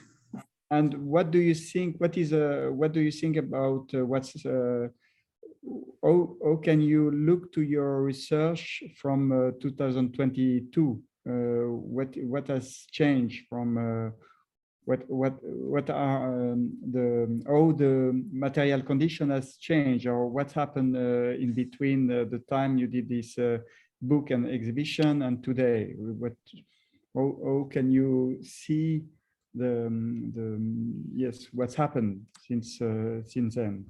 C: And what do you think, what do you think about what's, how can you look to your research from 2022? What has changed from what are how the material condition has changed, or what happened in between the time you did this book and exhibition and today? How can you see yes, what's happened since then?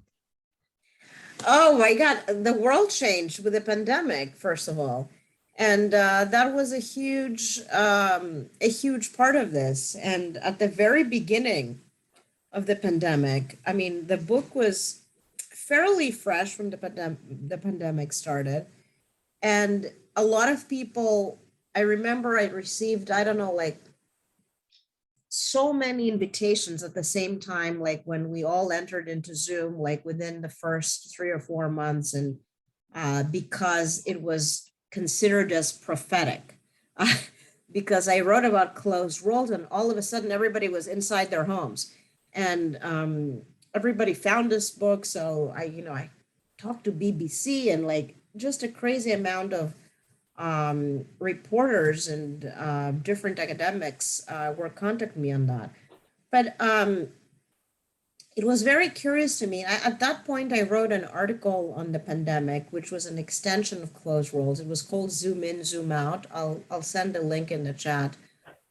A: Oh my God, the world changed with the pandemic, first of all. And that was a huge part of this. And at the very beginning of the pandemic, I mean, the book was fairly fresh from the pandemic started. And a lot of people, I remember I received, I don't know, like so many invitations at the same time, like when we all entered into Zoom, like within the first 3 or 4 months, and because it was considered as prophetic, because I wrote about closed world, and all of a sudden everybody was inside their homes, and everybody found this book. So I talked to BBC, and like just a crazy amount of reporters and different academics were contacting me on that. But it was very curious to me. At that point, I wrote an article on the pandemic, which was an extension of Closed Worlds. It was called Zoom In, Zoom Out. I'll send a link in the chat.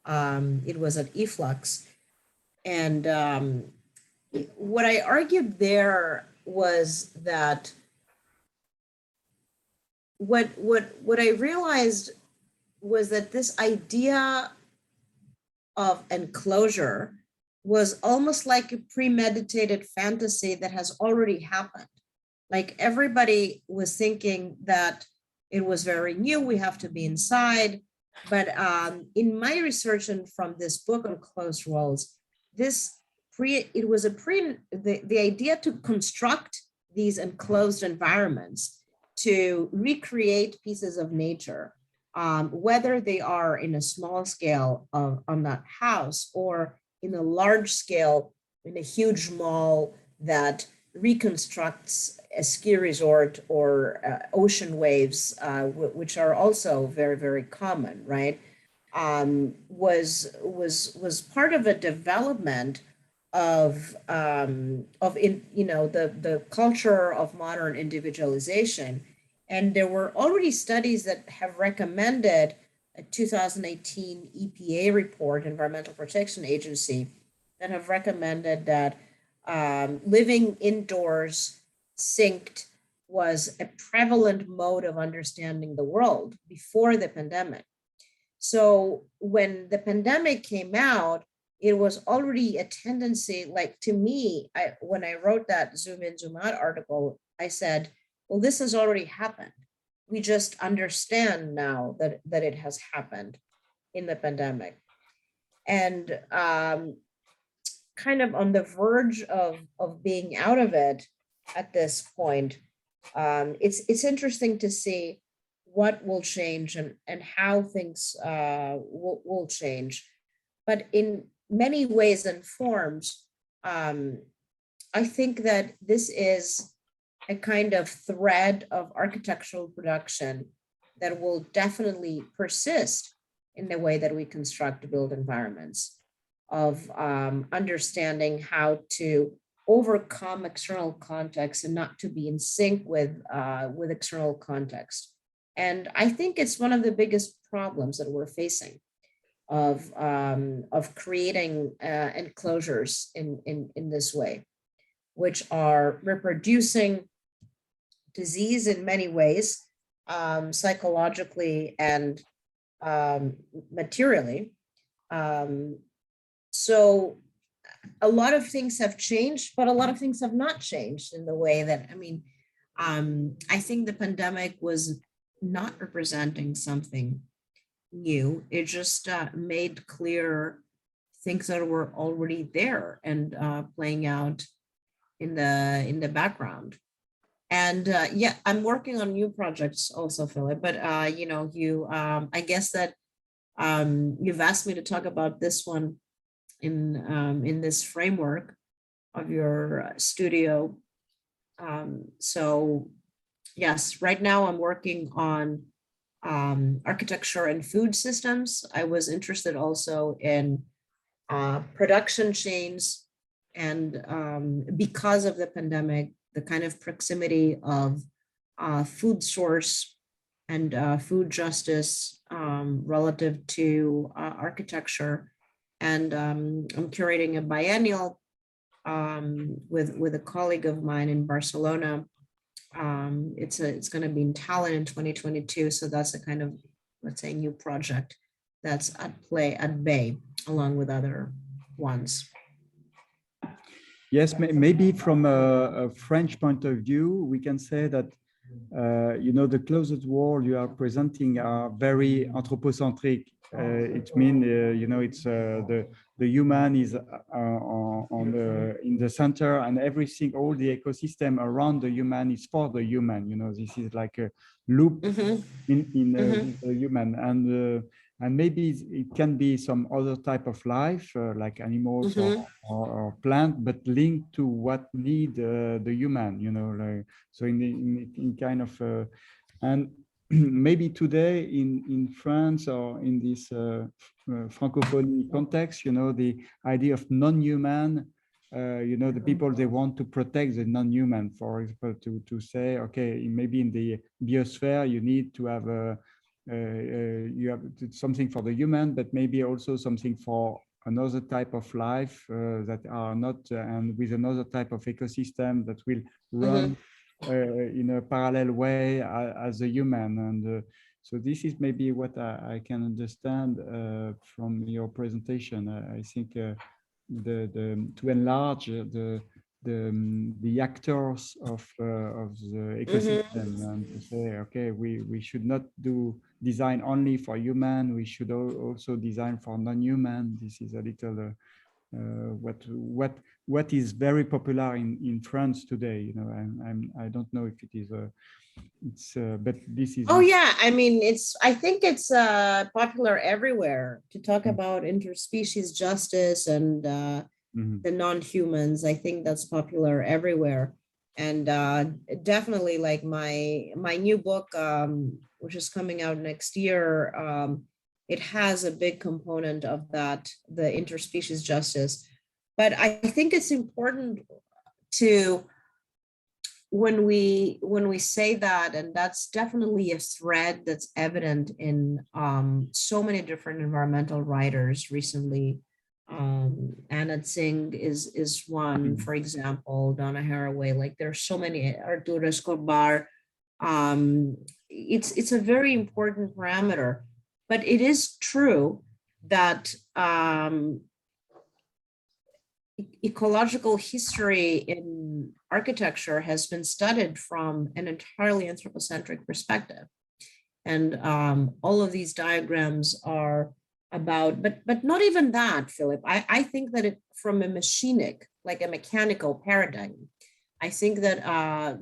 A: It was at eFlux. And what I argued there was that what I realized was that this idea of enclosure was almost like a premeditated fantasy that has already happened. Like everybody was thinking that it was very new, we have to be inside. But in my research and from this book on closed worlds, the idea to construct these enclosed environments to recreate pieces of nature, whether they are in a small scale on that house or in a large scale in a huge mall that reconstructs a ski resort or ocean waves, which are also very, very common, right? Was part of a development of the culture of modern individualization. And there were already studies that have recommended a 2018 EPA report, Environmental Protection Agency, that have recommended that living indoors synced was a prevalent mode of understanding the world before the pandemic. So when the pandemic came out, it was already a tendency, like to me, when I wrote that Zoom In, Zoom Out article, I said, well, this has already happened. We just understand now that it has happened in the pandemic. And kind of on the verge of being out of it at this point, it's interesting to see what will change and how things will change. But in many ways and forms, I think that this is a kind of thread of architectural production that will definitely persist in the way that we construct built environments. of understanding how to overcome external context and not to be in sync with external context. And I think it's one of the biggest problems that we're facing of creating enclosures in this way, which are reproducing disease in many ways, psychologically and materially. So a lot of things have changed, but a lot of things have not changed in the way that, I mean, I think the pandemic was not representing something new. It just made clear things that were already there and playing out in the background. And yeah, I'm working on new projects also, Philip, but you know, I guess that you've asked me to talk about this one in this framework of your studio. So yes, right now I'm working on architecture and food systems. I was interested also in production chains, and because of the pandemic, the kind of proximity of food source and food justice relative to architecture. And I'm curating a biennial with a colleague of mine in Barcelona. It's going to be in Tallinn in 2022. So that's a kind of, let's say, new project that's at bay along with other ones.
C: Yes, maybe from a French point of view, we can say that, you know, the closed world you are presenting are very anthropocentric. It means, you know, it's the human is in the center, and everything, all the ecosystem around the human is for the human. You know, this is like a loop in the human, and maybe it can be some other type of life, like animals or plant, but linked to what need the human. You know, like, so in kind of and maybe today in France or in this Francophonie context, you know, the idea of non-human, you know, the people, they want to protect the non-human, for example, to say, okay, maybe in the biosphere, you need to have you have something for the human, but maybe also something for another type of life that are not, and with another type of ecosystem that will run in a parallel way as a human. And so this is maybe what I can understand from your presentation. I think to enlarge the actors of the ecosystem, and to say, okay, we should not do design only for human, we should also design for non-human. This is a little what is very popular in France today. You know, I don't know if it is but this is.
A: Oh yeah, I mean, I think it's popular everywhere to talk about interspecies justice and the non-humans. I think that's popular everywhere, and definitely, like my new book, which is coming out next year, it has a big component of that, the interspecies justice. But I think it's important to, when we say that, and that's definitely a thread that's evident in so many different environmental writers recently. Anna Tsing is one, for example, Donna Haraway, like there's so many, Arturo Escobar. It's a very important parameter, but it is true that ecological history in architecture has been studied from an entirely anthropocentric perspective. And all of these diagrams are about, but not even that, Philip. I think that it, from a machinic, like a mechanical paradigm, I think that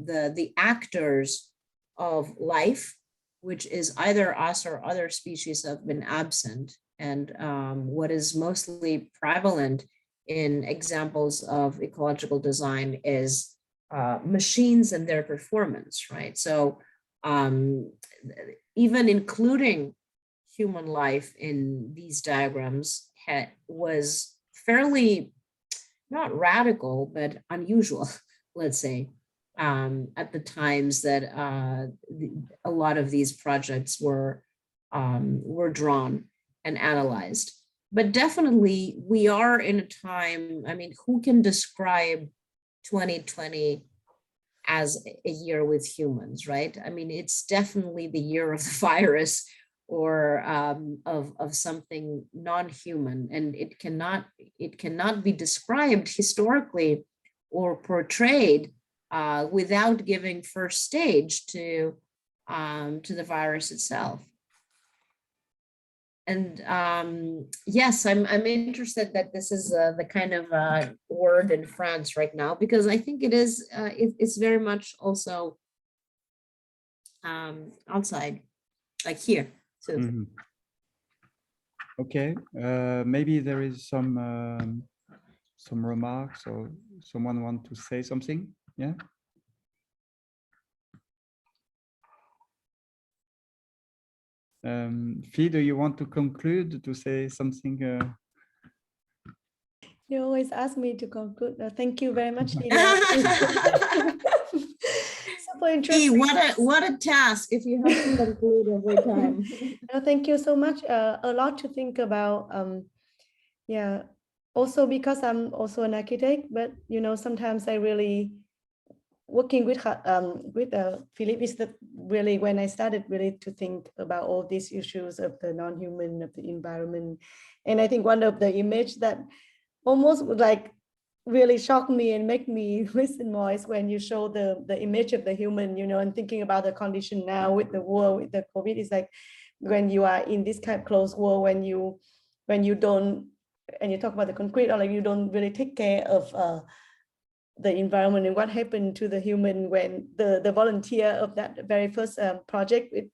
A: the actors of life, which is either us or other species, have been absent. And what is mostly prevalent in examples of ecological design is machines and their performance, right? So even including human life in these diagrams was fairly, not radical, but unusual, let's say, at the times that a lot of these projects were drawn and analyzed. But definitely we are in a time, I mean, who can describe 2020 as a year with humans, right? I mean, it's definitely the year of the virus, or of something non-human, and it cannot be described historically or portrayed without giving first stage to the virus itself. And yes, I'm interested that this is the kind of word in France right now, because I think it is it's very much also outside, like here. So.
C: Mm-hmm. Okay, maybe there is some remarks, or someone want to say something? Yeah. Fee, do you want to conclude, to say something?
B: You always ask me to conclude. Thank you very much, Lydia. Super interesting.
A: What a task if you have to conclude every time.
B: Thank you so much. A lot to think about. Yeah. Also because I'm also an architect, but sometimes I really working with Philip is that really when I started really to think about all these issues of the non-human, of the environment, and I think one of the image that almost like really shocked me and make me listen more is when you show the image of the human, and thinking about the condition now with the war, with the COVID, is like when you are in this kind of closed world, when you don't, and you talk about the concrete, or like you don't really take care of the environment, and what happened to the human when the volunteer of that very first project, with,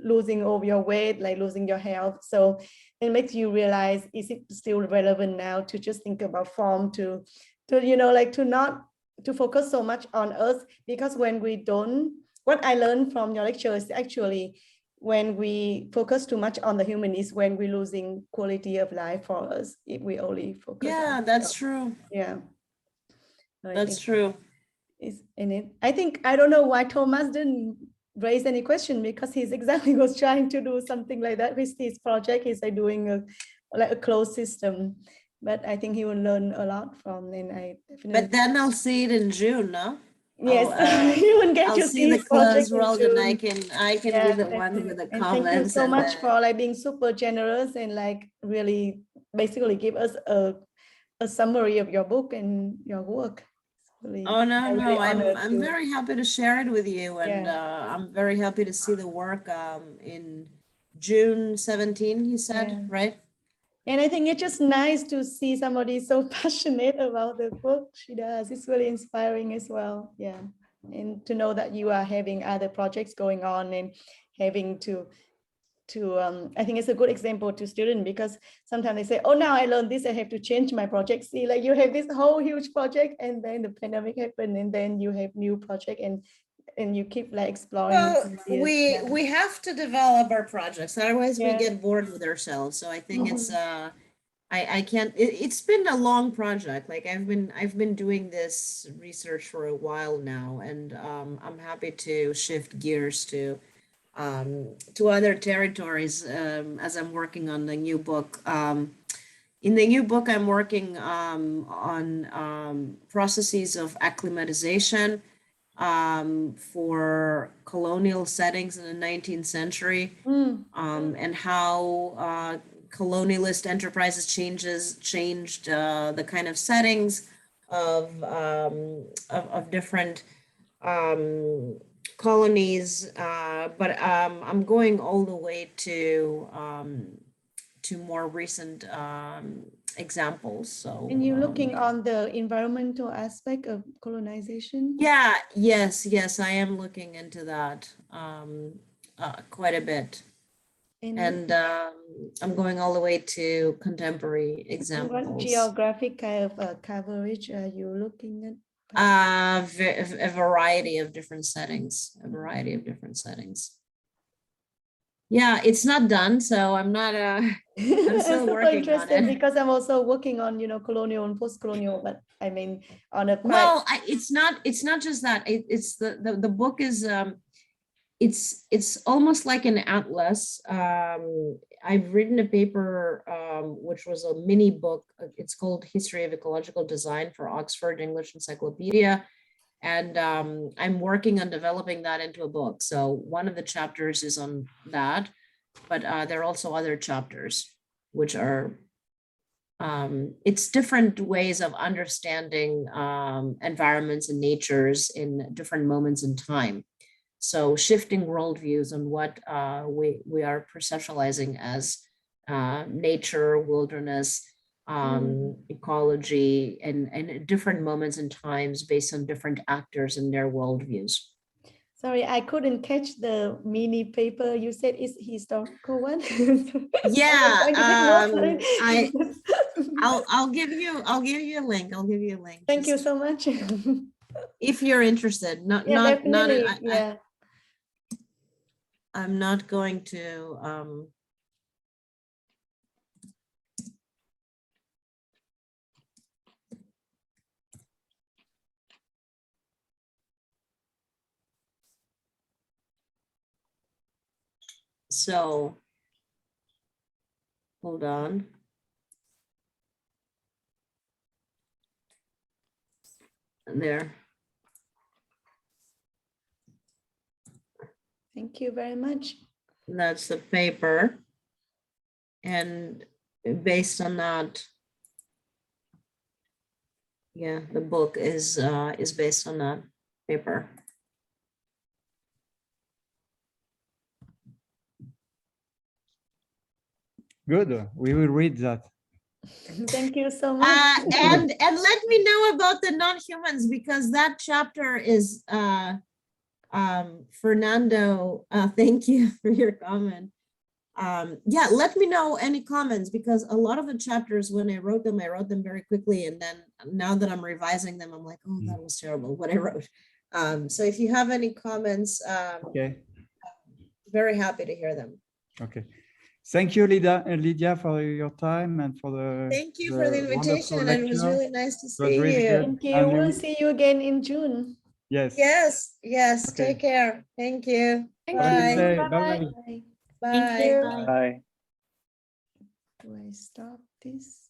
B: losing all your weight, like losing your health. So it makes you realize, is it still relevant now to just think about form, to not to focus so much on us? Because when we don't, what I learned from your lecture is actually when we focus too much on the human is when we're losing quality of life for us, if we only focus.
A: Yeah, that's true.
B: Yeah.
A: That's true.
B: Is in it. I think, I don't know why Thomas didn't raise any question, because he's exactly was trying to do something like that with his project. He's like doing a closed system, but I think he will learn a lot from. And I definitely.
A: But then I'll see it in June, no?
B: Yes, you will get to see
A: the
B: his project
A: closed world, and I can be the one with the comments.
B: Thank you so much for like being super generous and like really basically give us a summary of your book and your work. Really,
A: oh no,
B: really
A: I'm very happy to share it with you, and
B: yeah.
A: I'm very happy to see the work in June 17, you said,
B: yeah.
A: right?
B: And I think it's just nice to see somebody so passionate about the book she does. It's really inspiring as well. Yeah. And to know that you are having other projects going on and having to I think it's a good example to students, because sometimes they say, oh, now I learned this, I have to change my project. See, like you have this whole huge project, and then the pandemic happened, and then you have new project, and you keep like exploring.
A: Well, we have to develop our projects, otherwise we get bored with ourselves. So I think it's I can't, it's been a long project. Like I've been doing this research for a while now, and I'm happy to shift gears to other territories as I'm working on the new book. In the new book, I'm working on processes of acclimatization for colonial settings in the 19th century, and how colonialist enterprises changed the kind of settings of different colonies, but I'm going all the way to more recent examples. So,
B: and you're looking on the environmental aspect of colonization?
A: Yeah, yes, I am looking into that quite a bit, and I'm going all the way to contemporary examples.
B: What geographic kind of coverage are you looking at?
A: A variety of different settings, Yeah, it's not done, so I'm not, I'm
B: I'm
A: still
B: super
A: working on
B: interested
A: it.
B: because I'm also working on, colonial and post-colonial, but I mean, on a quite,
A: Well, it's not just that. It's the book is, it's almost like an atlas. I've written a paper, which was a mini book. It's called History of Ecological Design for Oxford English Encyclopedia. And I'm working on developing that into a book. So one of the chapters is on that, but there are also other chapters, which are, it's different ways of understanding environments and natures in different moments in time. So shifting worldviews on what we are perceptualizing as nature, wilderness, ecology, and different moments and times based on different actors and their worldviews.
B: sorry, I couldn't catch the mini paper you said is historical one.
A: Yeah,
B: I
A: I'll give you a link. I'll give you a link.
B: Thank you
A: just
B: so much.
A: if you're interested. Not
B: Yeah,
A: not
B: definitely.
A: not.
B: Yeah.
A: I'm not going to. So, hold on. There.
B: Thank you very much.
A: That's the paper. And based on that, yeah, the book is based on that paper.
C: Good. We will read that.
B: Thank you so much.
A: And let me know about the non-humans, because that chapter is Fernando, thank you for your comment. Yeah, let me know any comments, because a lot of the chapters, when I wrote them very quickly, and then now that I'm revising them, I'm like, oh, that was terrible what I wrote. So if you have any comments,
C: Okay.
A: very happy to hear them.
C: Okay. Thank you, Lydia, for your time and for the.
A: Thank you for the invitation, and it was really nice to see
C: really
A: you.
C: good.
B: Thank you.
C: And
B: We'll see you again in June.
C: Yes.
A: Yes, yes.
C: Okay.
A: Take care. Thank you.
B: Thank
A: Bye.
B: you.
C: Bye.
B: Bye.
A: Bye.
B: you.
C: Bye.
B: Do I stop this?